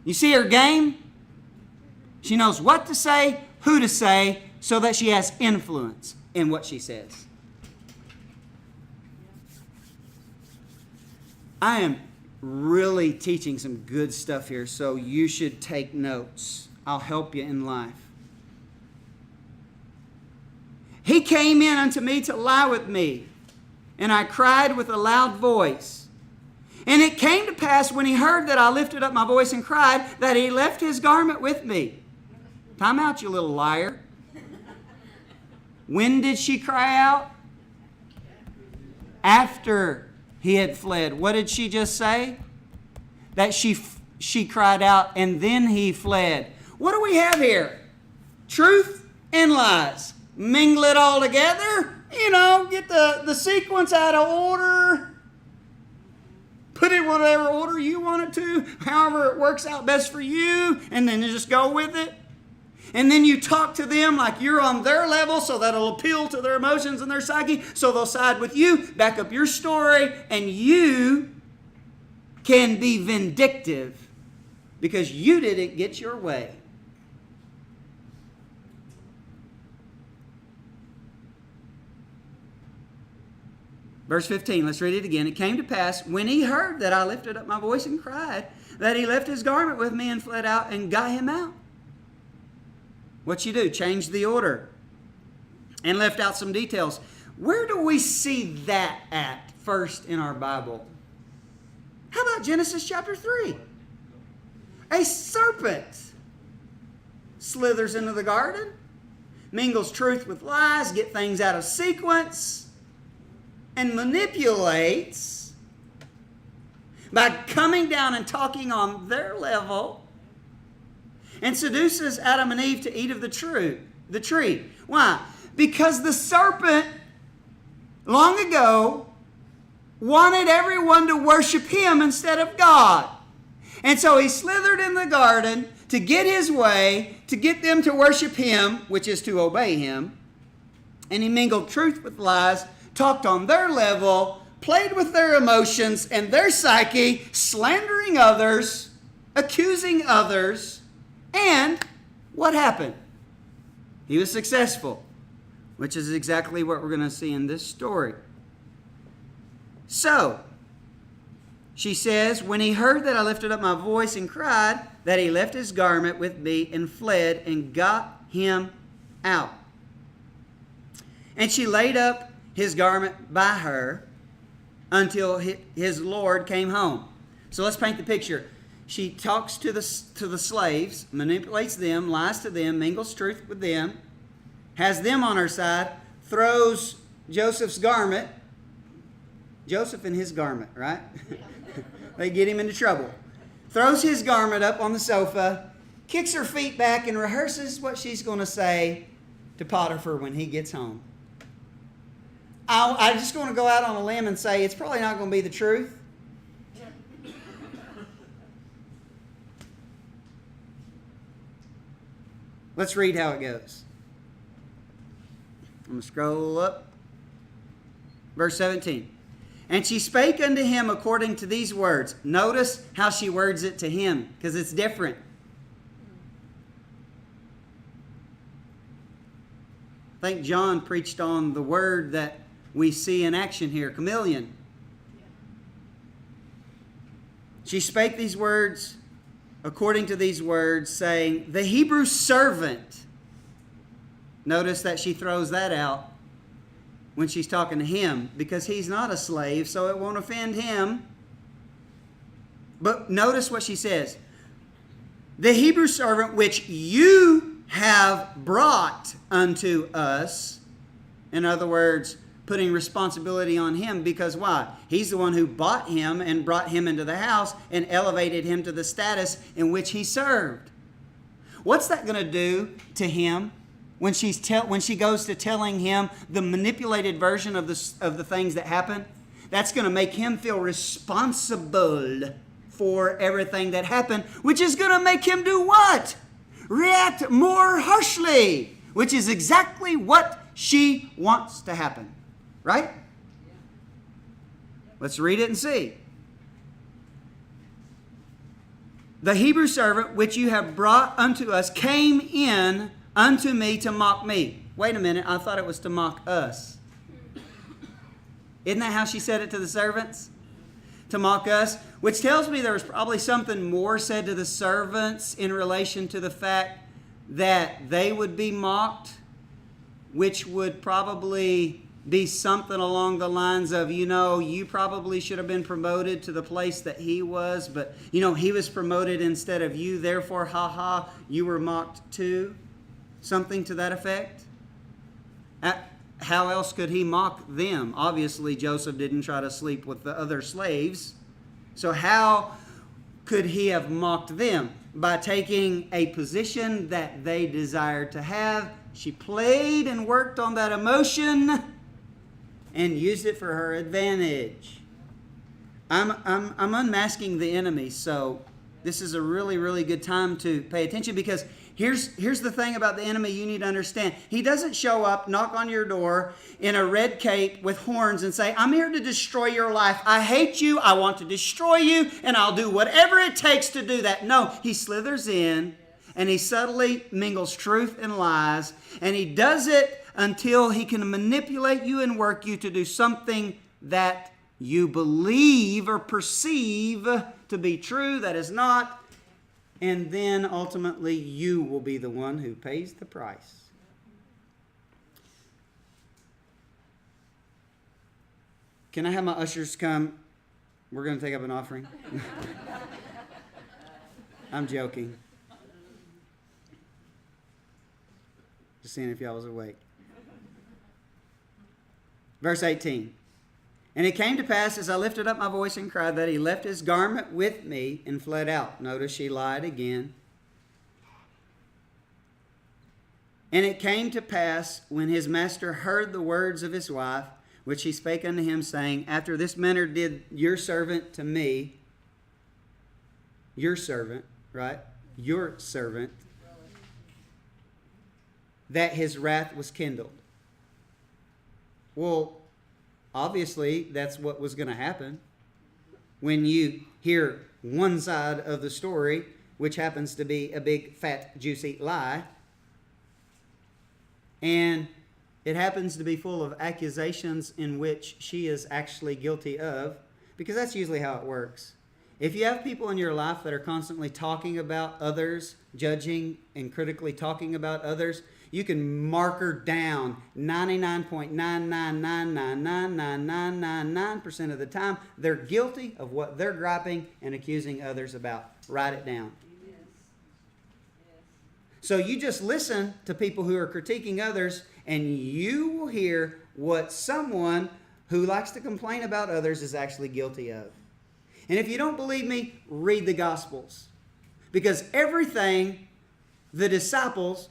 Speaker 1: You see her game? She knows what to say, who to say, so that she has influence in what she says. I am really teaching some good stuff here, so you should take notes. I'll help you in life. He came in unto me to lie with me, and I cried with a loud voice. And it came to pass, when he heard that I lifted up my voice and cried, that he left his garment with me. Time out, you little liar. When did she cry out? After he had fled. What did she just say? That she cried out and then he fled. What do we have here? Truth and lies. Mingle it all together. Get the sequence out of order. Put it in whatever order you want it to. However it works out best for you. And then you just go with it. And then you talk to them like you're on their level so that it'll appeal to their emotions and their psyche. So they'll side with you, back up your story, and you can be vindictive because you didn't get your way. Verse 15, let's read it again. It came to pass, when he heard that I lifted up my voice and cried, that he left his garment with me and fled out and got him out. What you do? Change the order and left out some details. Where do we see that at first in our Bible? How about Genesis chapter 3? A serpent slithers into the garden, mingles truth with lies, get things out of sequence, and manipulates by coming down and talking on their level, and seduces Adam and Eve to eat of the tree. Why? Because the serpent, long ago, wanted everyone to worship him instead of God. And so he slithered in the garden to get his way, to get them to worship him, which is to obey him. And he mingled truth with lies talked on their level, played with their emotions and their psyche, slandering others, accusing others, and what happened? He was successful, which is exactly what we're going to see in this story. So, she says, when he heard that I lifted up my voice and cried, that he left his garment with me and fled and got him out. And she laid up his garment by her until his Lord came home. So let's paint the picture. She talks to the slaves, manipulates them, lies to them, mingles truth with them, has them on her side, throws Joseph's garment. Joseph and his garment, right? They get him into trouble. Throws his garment up on the sofa, kicks her feet back, and rehearses what she's going to say to Potiphar when he gets home. I just want to go out on a limb and say it's probably not going to be the truth. Let's read how it goes. I'm going to scroll up. Verse 17. And she spake unto him according to these words. Notice how she words it to him, because it's different. I think John preached on the word that we see in action here, chameleon. She spake these words according to these words, saying, the Hebrew servant. Notice that she throws that out when she's talking to him, because he's not a slave, so it won't offend him. But notice what she says. The Hebrew servant which you have brought unto us. In other words, putting responsibility on him, because why? He's the one who bought him and brought him into the house and elevated him to the status in which he served. What's that going to do to him? When she goes to telling him the manipulated version of the things that happen, that's going to make him feel responsible for everything that happened, which is going to make him do what? React more harshly, which is exactly what she wants to happen. Right? Let's read it and see. The Hebrew servant which you have brought unto us came in unto me to mock me. Wait a minute, I thought it was to mock us. Isn't that how she said it to the servants? To mock us? Which tells me there was probably something more said to the servants in relation to the fact that they would be mocked, which would probably be something along the lines of, you probably should have been promoted to the place that he was, but, he was promoted instead of you, therefore, you were mocked too. Something to that effect. How else could he mock them? Obviously, Joseph didn't try to sleep with the other slaves. So how could he have mocked them? By taking a position that they desired to have. She played and worked on that emotion and used it for her advantage. I'm unmasking the enemy, so this is a really, really good time to pay attention, because Here's the thing about the enemy you need to understand. He doesn't show up, knock on your door in a red cape with horns and say, I'm here to destroy your life. I hate you. I want to destroy you. And I'll do whatever it takes to do that. No, he slithers in and he subtly mingles truth and lies. And he does it until he can manipulate you and work you to do something that you believe or perceive to be true that is not. And then ultimately you will be the one who pays the price. Can I have my ushers come? We're going to take up an offering. I'm joking. Just seeing if y'all was awake. Verse 18. And it came to pass, as I lifted up my voice and cried, that he left his garment with me and fled out. Notice she lied again. And it came to pass, when his master heard the words of his wife, which he spake unto him, saying, after this manner did your servant to me, your servant, right? Your servant, that his wrath was kindled. Well, obviously that's what was going to happen when you hear one side of the story, which happens to be a big, fat, juicy lie. And it happens to be full of accusations in which she is actually guilty of, because that's usually how it works. If you have people in your life that are constantly talking about others, judging and critically talking about others, you can marker down 99.999999999% of the time they're guilty of what they're griping and accusing others about. Write it down. Yes. So you just listen to people who are critiquing others, and you will hear what someone who likes to complain about others is actually guilty of. And if you don't believe me, read the Gospels. Because everything the disciples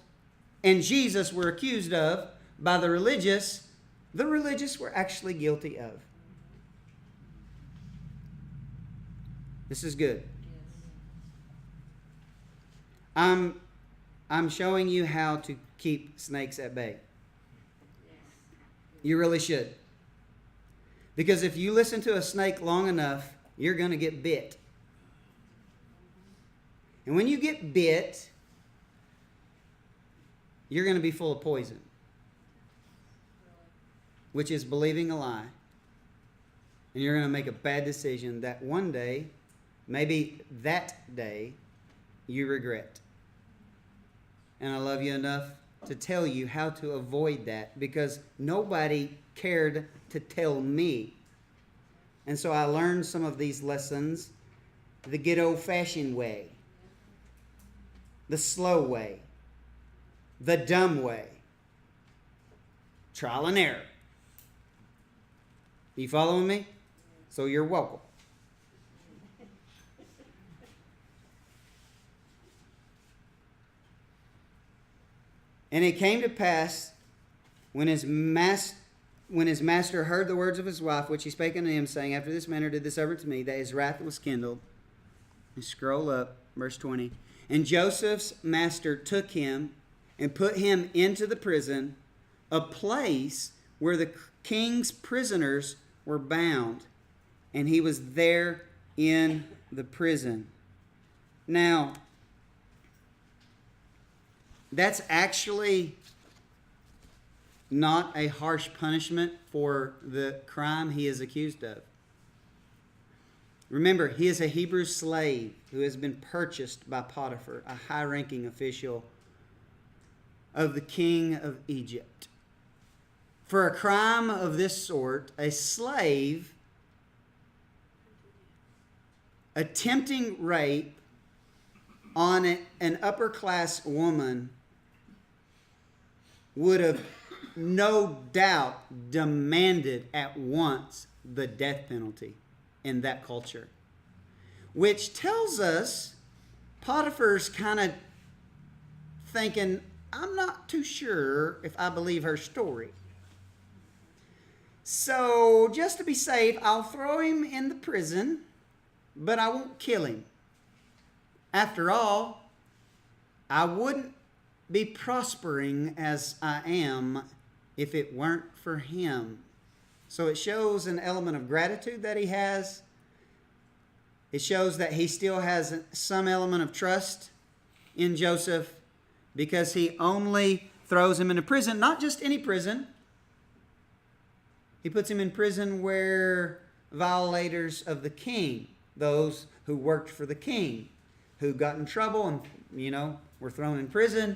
Speaker 1: and Jesus were accused of by the religious were actually guilty of. This is good. I'm showing you how to keep snakes at bay. You really should. Because if you listen to a snake long enough, you're going to get bit. And when you get bit, you're going to be full of poison, which is believing a lie. And you're going to make a bad decision that one day, maybe that day, you regret. And I love you enough to tell you how to avoid that, because nobody cared to tell me. And so I learned some of these lessons the good old-fashioned way, the slow way, the dumb way, trial and error. You following me? So you're welcome. And it came to pass, when his master heard the words of his wife, which he spake unto him, saying, After this manner did the servant to me, that his wrath was kindled. And scroll up, verse 20. And Joseph's master took him and put him into the prison, a place where the king's prisoners were bound. And he was there in the prison. Now, that's actually not a harsh punishment for the crime he is accused of. Remember, he is a Hebrew slave who has been purchased by Potiphar, a high-ranking official of the king of Egypt. For a crime of this sort, a slave attempting rape on an upper-class woman would have no doubt demanded at once the death penalty in that culture. Which tells us Potiphar's kind of thinking, I'm not too sure if I believe her story. So just to be safe, I'll throw him in the prison, but I won't kill him. After all, I wouldn't be prospering as I am if it weren't for him. So it shows an element of gratitude that he has. It shows that he still has some element of trust in Joseph, because he only throws him into prison, not just any prison. He puts him in prison where violators of the king, those who worked for the king, who got in trouble and, were thrown in prison,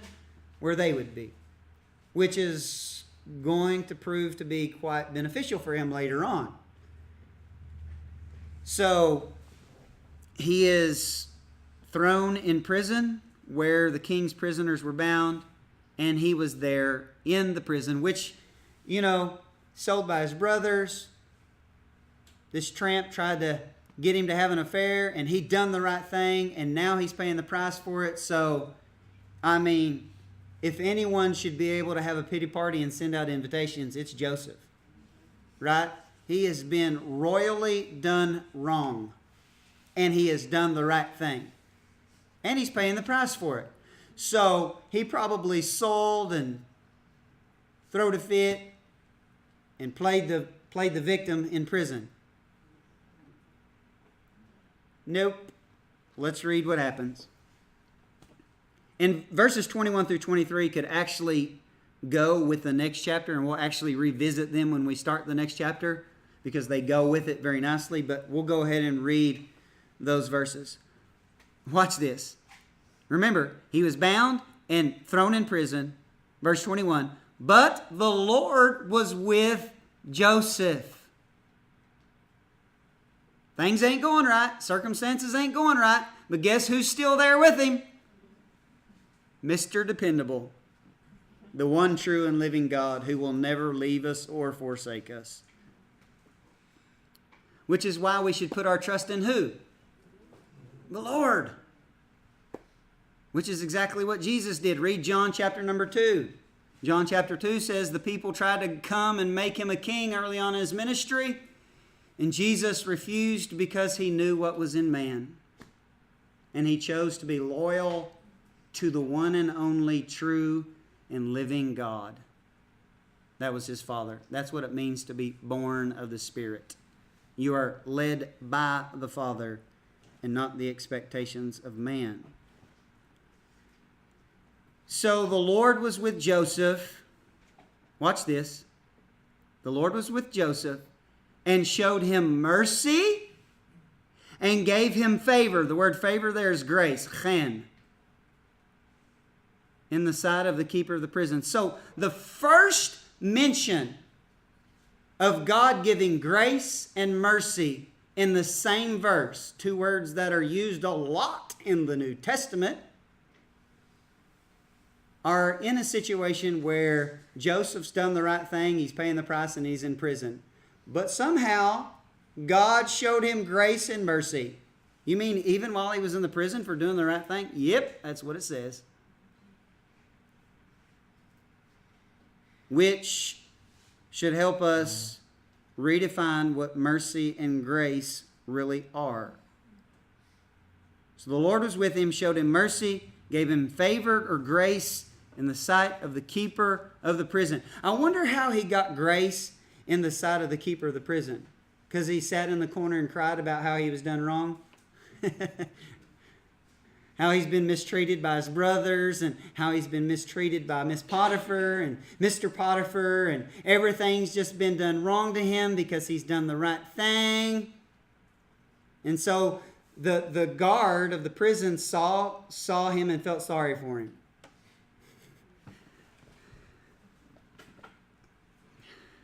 Speaker 1: where they would be, which is going to prove to be quite beneficial for him later on. So he is thrown in prison where the king's prisoners were bound, and he was there in the prison, which, sold by his brothers. This tramp tried to get him to have an affair, and he'd done the right thing, and now he's paying the price for it. So, if anyone should be able to have a pity party and send out invitations, it's Joseph. Right? He has been royally done wrong, and he has done the right thing. And he's paying the price for it. So, he probably sold and throwed a fit and played the played the victim in prison? Nope. Let's read what happens. And verses 21 through 23 could actually go with the next chapter, and we'll actually revisit them when we start the next chapter because they go with it very nicely, but we'll go ahead and read those verses. Watch this. Remember, he was bound and thrown in prison. Verse 21, but the Lord was with Joseph. Things ain't going right. Circumstances ain't going right. But guess who's still there with him? Mr. Dependable. The one true and living God who will never leave us or forsake us. Which is why we should put our trust in who? The Lord. Which is exactly what Jesus did. Read John chapter number 2. John chapter 2 says the people tried to come and make him a king early on in his ministry. And Jesus refused because he knew what was in man. And he chose to be loyal to the one and only true and living God. That was his Father. That's what it means to be born of the Spirit. You are led by the Father and not the expectations of man. So the Lord was with Joseph. Watch this. The Lord was with Joseph and showed him mercy and gave him favor. The word favor there is grace, chen, in the sight of the keeper of the prison. So the first mention of God giving grace and mercy in the same verse, two words that are used a lot in the New Testament, are in a situation where Joseph's done the right thing, he's paying the price, and he's in prison. But somehow, God showed him grace and mercy. You mean even while he was in the prison for doing the right thing? Yep, that's what it says. Which should help us redefine what mercy and grace really are. So the Lord was with him, showed him mercy, gave him favor or grace in the sight of the keeper of the prison. I wonder how he got grace in the sight of the keeper of the prison. Because he sat in the corner and cried about how he was done wrong? How he's been mistreated by his brothers, and how he's been mistreated by Miss Potiphar and Mr. Potiphar, and everything's just been done wrong to him because he's done the right thing. And so the guard of the prison saw him and felt sorry for him.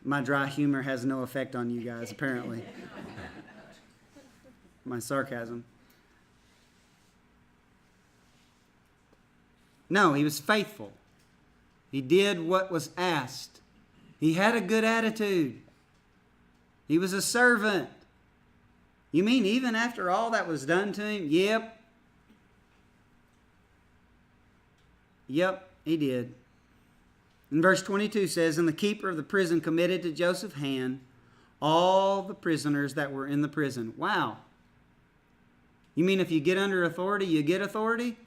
Speaker 1: My dry humor has no effect on you guys, apparently. My sarcasm. No, he was faithful. He did what was asked. He had a good attitude. He was a servant. You mean even after all that was done to him? Yep. Yep, he did. And verse 22 says, and the keeper of the prison committed to Joseph's hand all the prisoners that were in the prison. Wow. You mean if you get under authority, you get authority?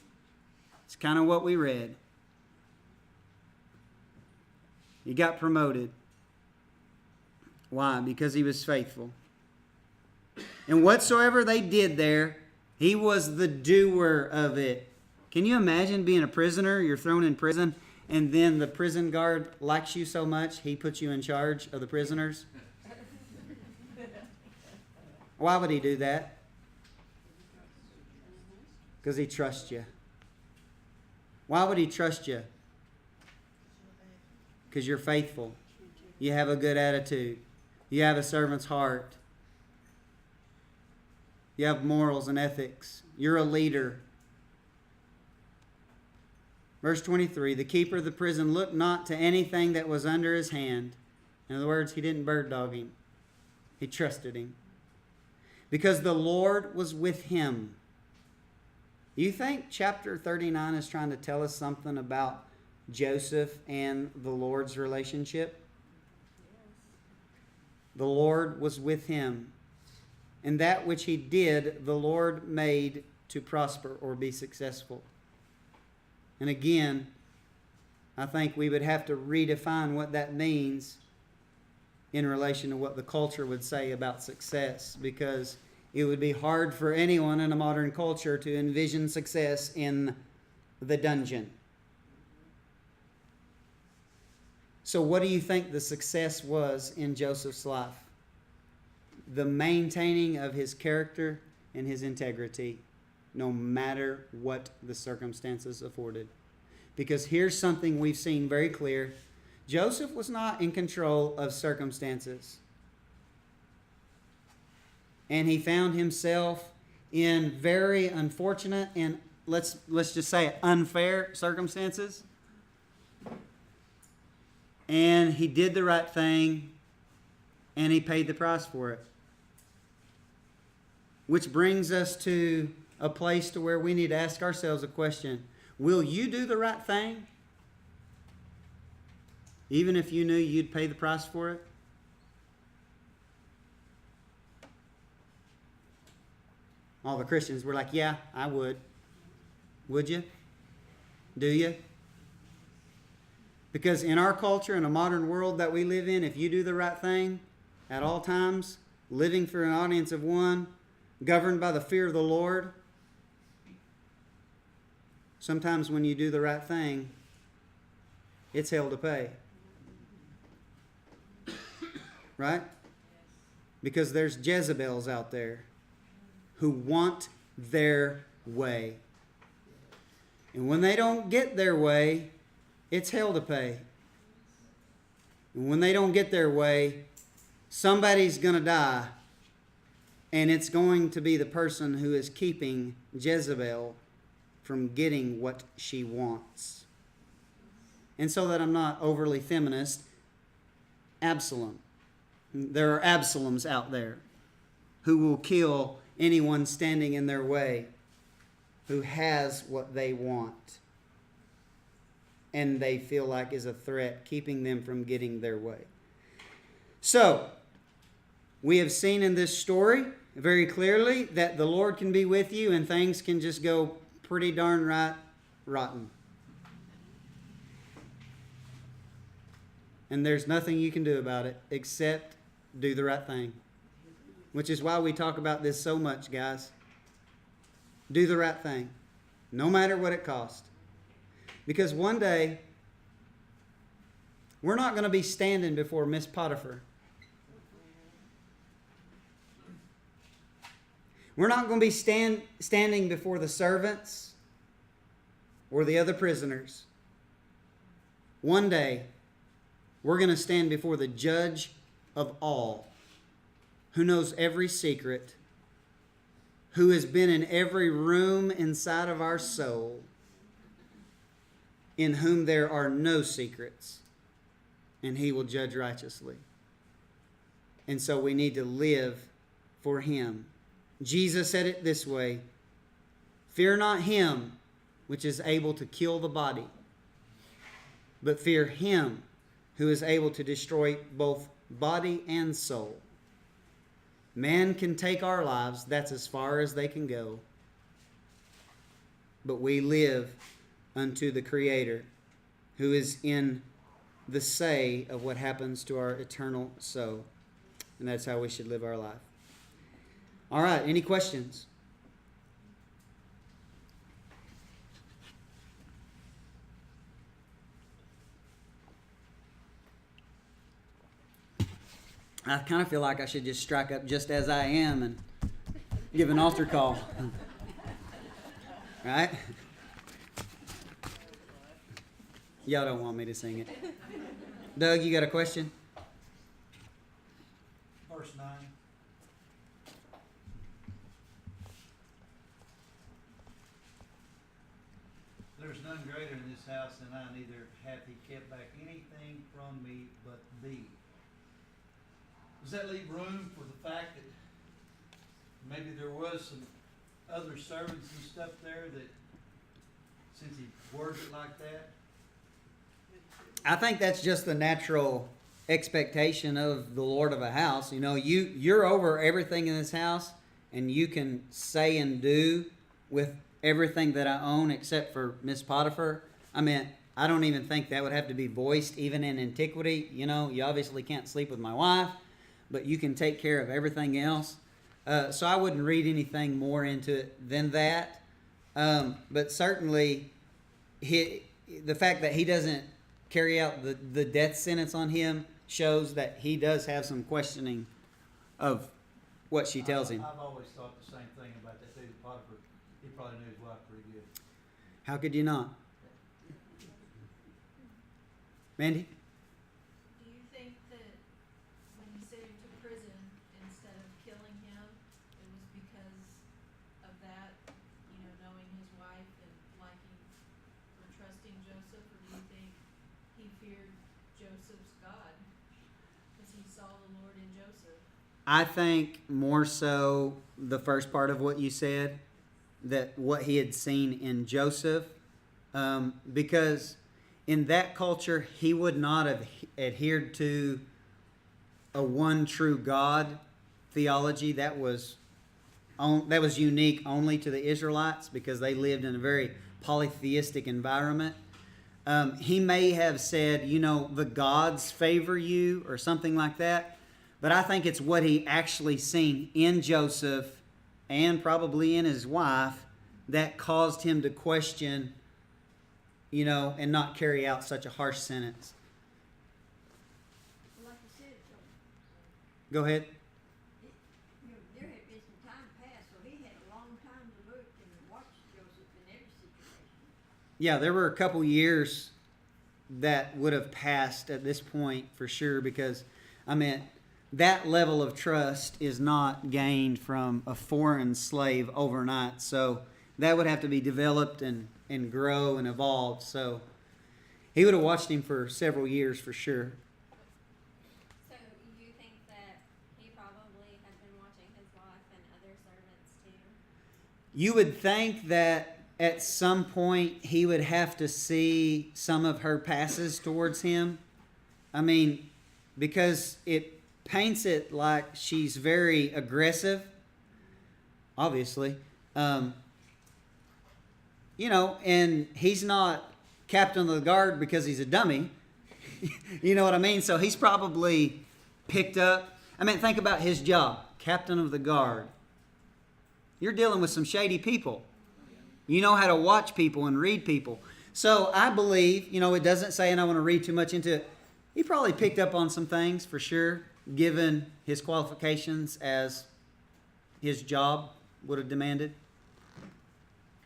Speaker 1: It's kind of what we read. He got promoted. Why? Because he was faithful. And whatsoever they did there, he was the doer of it. Can you imagine being a prisoner? You're thrown in prison, and then the prison guard likes you so much, he puts you in charge of the prisoners? Why would he do that? Because he trusts you. Why would he trust you? Because you're faithful. You have a good attitude. You have a servant's heart. You have morals and ethics. You're a leader. Verse 23, the keeper of the prison looked not to anything that was under his hand. In other words, he didn't bird dog him. He trusted him. Because the Lord was with him. You think chapter 39 is trying to tell us something about Joseph and the Lord's relationship? The Lord was with him. And that which he did, the Lord made to prosper or be successful. And again, I think we would have to redefine what that means in relation to what the culture would say about success, because it would be hard for anyone in a modern culture to envision success in the dungeon. So what do you think the success was in Joseph's life? The maintaining of his character and his integrity, no matter what the circumstances afforded. Because here's something we've seen very clear. Joseph was not in control of circumstances. And he found himself in very unfortunate and let's just say unfair circumstances. And he did the right thing, and he paid the price for it. Which brings us to a place to where we need to ask ourselves a question. Will you do the right thing? Even if you knew you'd pay the price for it? All the Christians were like, yeah, I would. Would you? Do you? Because in our culture, in a modern world that we live in, if you do the right thing at all times, living for an audience of one, governed by the fear of the Lord, sometimes when you do the right thing, it's hell to pay. Right? Because there's Jezebels out there who want their way. And when they don't get their way, it's hell to pay. And when they don't get their way, somebody's going to die. And it's going to be the person who is keeping Jezebel from getting what she wants. And so that I'm not overly feminist, Absalom. There are Absaloms out there who will kill anyone standing in their way who has what they want and they feel like is a threat, keeping them from getting their way. So, we have seen in this story very clearly that the Lord can be with you and things can just go pretty darn right rotten. And there's nothing you can do about it except do the right thing. Which is why we talk about this so much, guys. Do the right thing, no matter what it costs. Because one day, we're not going to be standing before Miss Potiphar. We're not going to be standing before the servants or the other prisoners. One day, we're going to stand before the judge of all, who knows every secret, who has been in every room inside of our soul, in whom there are no secrets, and he will judge righteously. And so we need to live for him. Jesus said it this way, fear not him which is able to kill the body, but fear him who is able to destroy both body and soul. Man can take our lives, that's as far as they can go. But we live unto the Creator, who is in the say of what happens to our eternal soul. And that's how we should live our life. All right, any questions? I kind of feel like I should just strike up just as I am and give an altar call. Right? Y'all don't want me to sing it. Doug, you got a question?
Speaker 2: Verse 9. There's none greater in this house than I, neither hath he kept back anything from me but thee. Does that leave room for the fact that maybe there was some other servants and stuff there that, since he worded it like that?
Speaker 1: I think that's just the natural expectation of the Lord of a house. You know, you're over everything in this house, and you can say and do with everything that I own except for Miss Potiphar. I mean, I don't even think that would have to be voiced even in antiquity. You know, you obviously can't sleep with my wife, but you can take care of everything else. So I wouldn't read anything more into it than that. But certainly, the fact that he doesn't carry out the death sentence on him shows that he does have some questioning of what she tells him.
Speaker 2: I've always thought the same thing about that dude Potiphar. He probably knew his wife pretty good.
Speaker 1: How could you not? Mandy?
Speaker 3: Do you think that when he sent him to prison instead of killing him, it was because of that, knowing his wife and liking or trusting Joseph, or do you think he feared Joseph's God because he saw the Lord in Joseph?
Speaker 1: I think more so the first part of what you said, that what he had seen in Joseph, because in that culture he would not have adhered to a one true God theology. That was unique only to the Israelites because they lived in a very polytheistic environment. He may have said, the gods favor you or something like that. But I think it's what he actually seen in Joseph and probably in his wife that caused him to question, and not carry out such a harsh sentence.
Speaker 4: Like you said, so
Speaker 1: Go ahead.
Speaker 4: there had been some time passed, so he had a long time to look and watch Joseph in every situation.
Speaker 1: Yeah, there were a couple years that would have passed at this point for sure because, that level of trust is not gained from a foreign slave overnight. So that would have to be developed and grow and evolve. So he would have watched him for several years for sure.
Speaker 5: So you think that he probably had been watching his wife and other servants too?
Speaker 1: You would think that at some point he would have to see some of her passes towards him. Because it paints it like she's very aggressive, obviously. And he's not captain of the guard because he's a dummy. You know what I mean? So he's probably picked up. Think about his job, captain of the guard. You're dealing with some shady people. You know how to watch people and read people. So I believe, it doesn't say, and I want to read too much into it, he probably picked up on some things for sure, given his qualifications as his job would have demanded.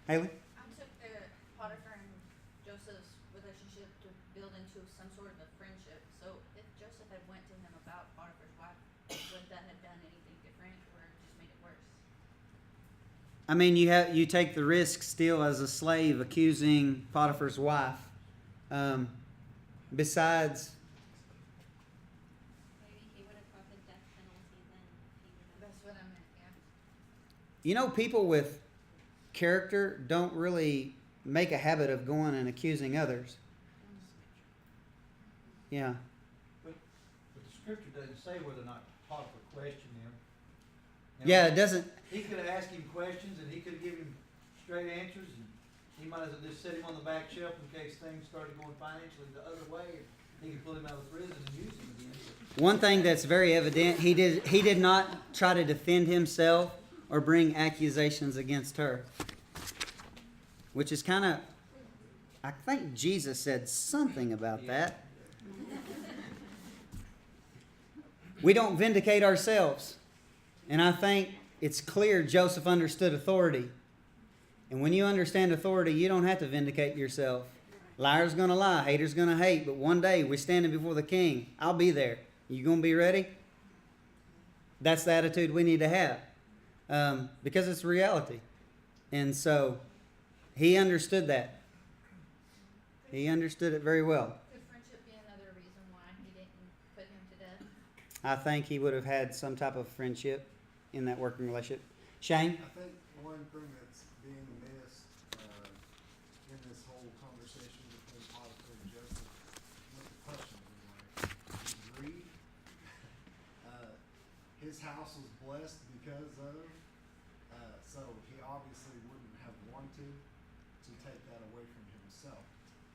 Speaker 1: Haley?
Speaker 6: I took Potiphar and Joseph's relationship to build into some sort of a friendship. So if Joseph had went to him about Potiphar's wife, would that have done anything different or just made it worse?
Speaker 1: You take the risk still as a slave accusing Potiphar's wife. Besides,
Speaker 5: Maybe he would have got the death penalty then.
Speaker 6: That's what I meant, yeah.
Speaker 1: people with character don't really make a habit of going and accusing others. Yeah.
Speaker 2: But the scripture doesn't say whether or not Potiphar questioned him.
Speaker 1: Yeah, it doesn't.
Speaker 2: He could have asked him questions and he could have given him straight answers, and he might as well just set him on the back shelf in case things started going financially the other way. He could pull him out of prison and use him again.
Speaker 1: One thing that's very evident, he did not try to defend himself or bring accusations against her. Which is kind of, I think Jesus said something about that. We don't vindicate ourselves. And I think it's clear Joseph understood authority. And when you understand authority, you don't have to vindicate yourself. Liar's going to lie, hater's going to hate, but one day we're standing before the king. I'll be there. You going to be ready? That's the attitude we need to have. Because it's reality. And so he understood that. He understood it very well.
Speaker 6: Could friendship be another reason why he didn't put him to death?
Speaker 1: I think he would have had some type of friendship in that working relationship. Shane?
Speaker 7: I think one thing that's being missed in this whole conversation between Potiphar and Joseph, with the question is greed. His house was blessed because of, so he obviously wouldn't have wanted to take that away from himself.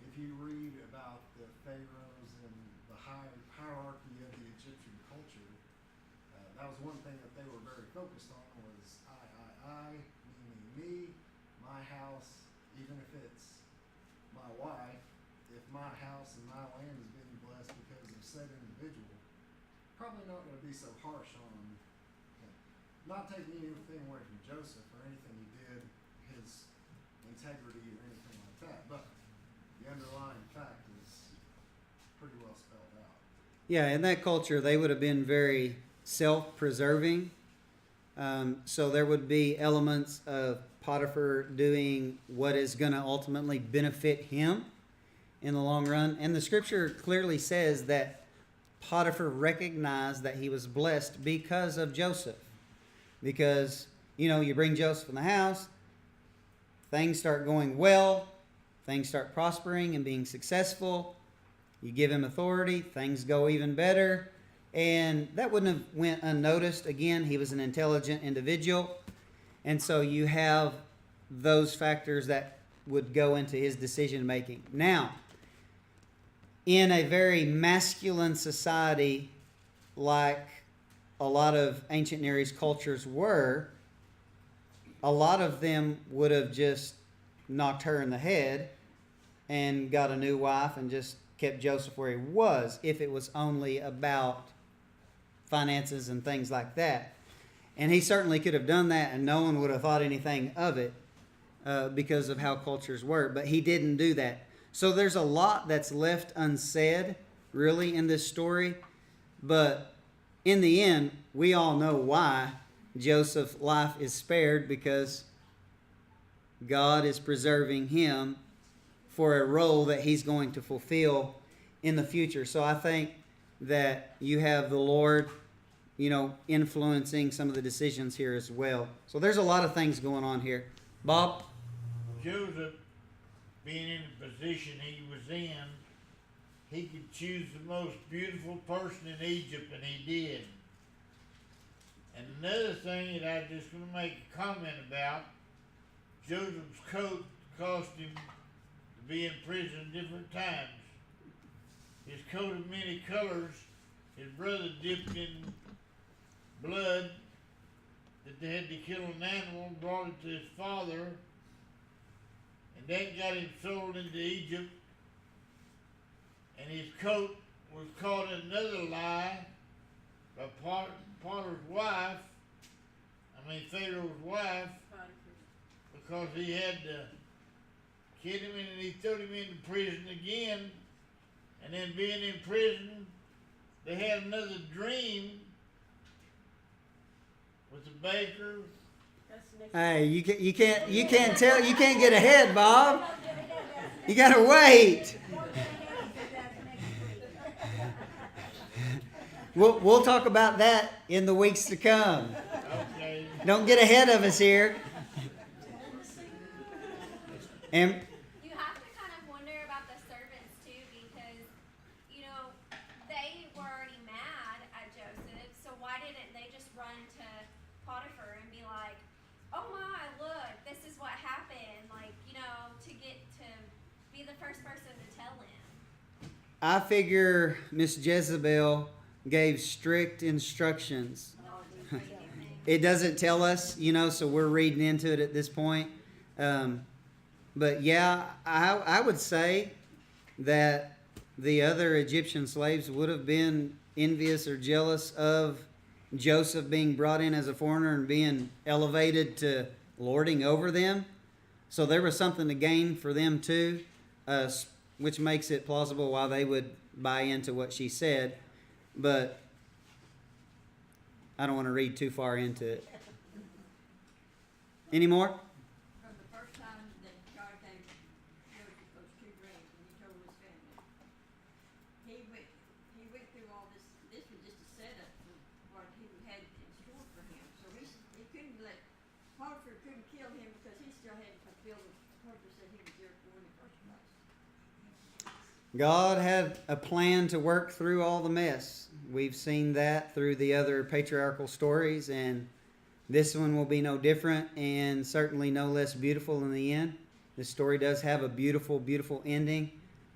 Speaker 7: if you read about the pharaohs and the hierarchy of the Egyptian culture, that was one thing that they were very focused on was I, me, my house, even if it's my wife, if my house and my land is being blessed because of said individual, probably not going to be so harsh on him. Not taking anything away from Joseph or anything he did, his integrity or anything like that, but the underlying fact is pretty well spelled out.
Speaker 1: Yeah, in that culture, they would have been very self-preserving. So there would be elements of Potiphar doing what is going to ultimately benefit him in the long run. And the scripture clearly says that Potiphar recognized that he was blessed because of Joseph. Because, you bring Joseph in the house, things start going well, things start prospering and being successful. You give him authority, things go even better. And that wouldn't have went unnoticed. Again, he was an intelligent individual. And so you have those factors that would go into his decision making. Now, in a very masculine society like a lot of ancient Near East cultures were, a lot of them would have just knocked her in the head and got a new wife and just kept Joseph where he was if it was only about finances and things like that. And he certainly could have done that and no one would have thought anything of it because of how cultures were. But he didn't do that. So there's a lot that's left unsaid, really, in this story. But in the end, we all know why Joseph's life is spared, because God is preserving him for a role that he's going to fulfill in the future. So I think that you have the Lord, influencing some of the decisions here as well. So there's a lot of things going on here. Bob?
Speaker 8: Joseph, being in the position he was in, he could choose the most beautiful person in Egypt, and he did. And another thing that I just want to make a comment about, Joseph's coat caused him to be in prison different times. His coat of many colors, his brother dipped in blood that they had to kill an animal and brought it to his father, and that got him sold into Egypt. And his coat was caught in another lie by Potiphar's wife, Pharaoh's wife, because he had to kid him and he threw him into prison again. And then being in prison, they had another dream with the baker.
Speaker 1: Hey, you can't get ahead, Bob. You gotta wait. We'll talk about that in the weeks to come.
Speaker 8: Okay.
Speaker 1: Don't get ahead of us here. And
Speaker 5: You have to kind of wonder about the servants too, because, they were already mad at Joseph, so why didn't they just run to Potiphar and be like, oh my, look, this is what happened, to get to be the first person to tell him?
Speaker 1: I figure Miss Jezebel gave strict instructions. It doesn't tell us, so we're reading into it at this point. But yeah, I would say that the other Egyptian slaves would have been envious or jealous of Joseph being brought in as a foreigner and being elevated to lording over them. So there was something to gain for them too, which makes it plausible why they would buy into what she said. But I don't want to read too far into it. Any more?
Speaker 4: From the first time that God gave Joseph those two dreams and he told his family, he went through all this. This was just a setup for what he had in store for him. So he couldn't Potiphar couldn't kill him because he still had to fulfill the purpose that he was there for in the first place.
Speaker 1: God had a plan to work through all the mess. We've seen that through the other patriarchal stories, and this one will be no different, and certainly no less beautiful in the end. This story does have a beautiful, beautiful ending.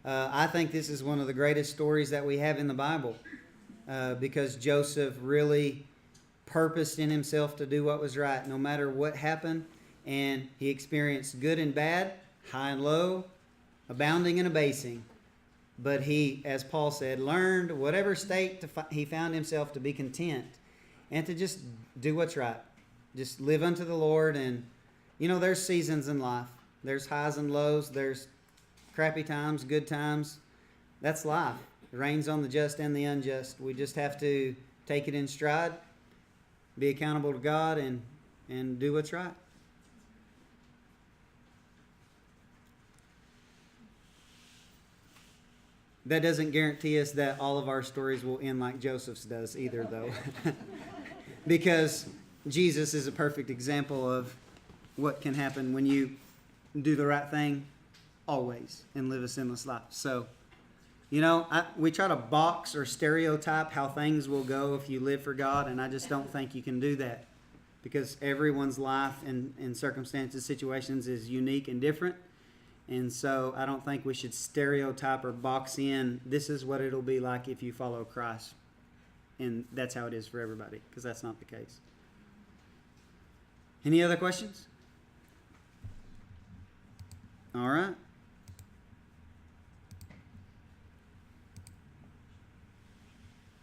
Speaker 1: I think this is one of the greatest stories that we have in the Bible, because Joseph really purposed in himself to do what was right, no matter what happened, and he experienced good and bad, high and low, abounding and abasing. But he, as Paul said, learned whatever state he found himself to be content and to just do what's right. Just live unto the Lord. And, there's seasons in life. There's highs and lows. There's crappy times, good times. That's life. It rains on the just and the unjust. We just have to take it in stride, be accountable to God, and do what's right. That doesn't guarantee us that all of our stories will end like Joseph's does either, though. Because Jesus is a perfect example of what can happen when you do the right thing always and live a sinless life. So, we try to box or stereotype how things will go if you live for God, and I just don't think you can do that, because everyone's life and circumstances, situations is unique and different. And so I don't think we should stereotype or box in, this is what it'll be like if you follow Christ. And that's how it is for everybody, because that's not the case. Any other questions? All right.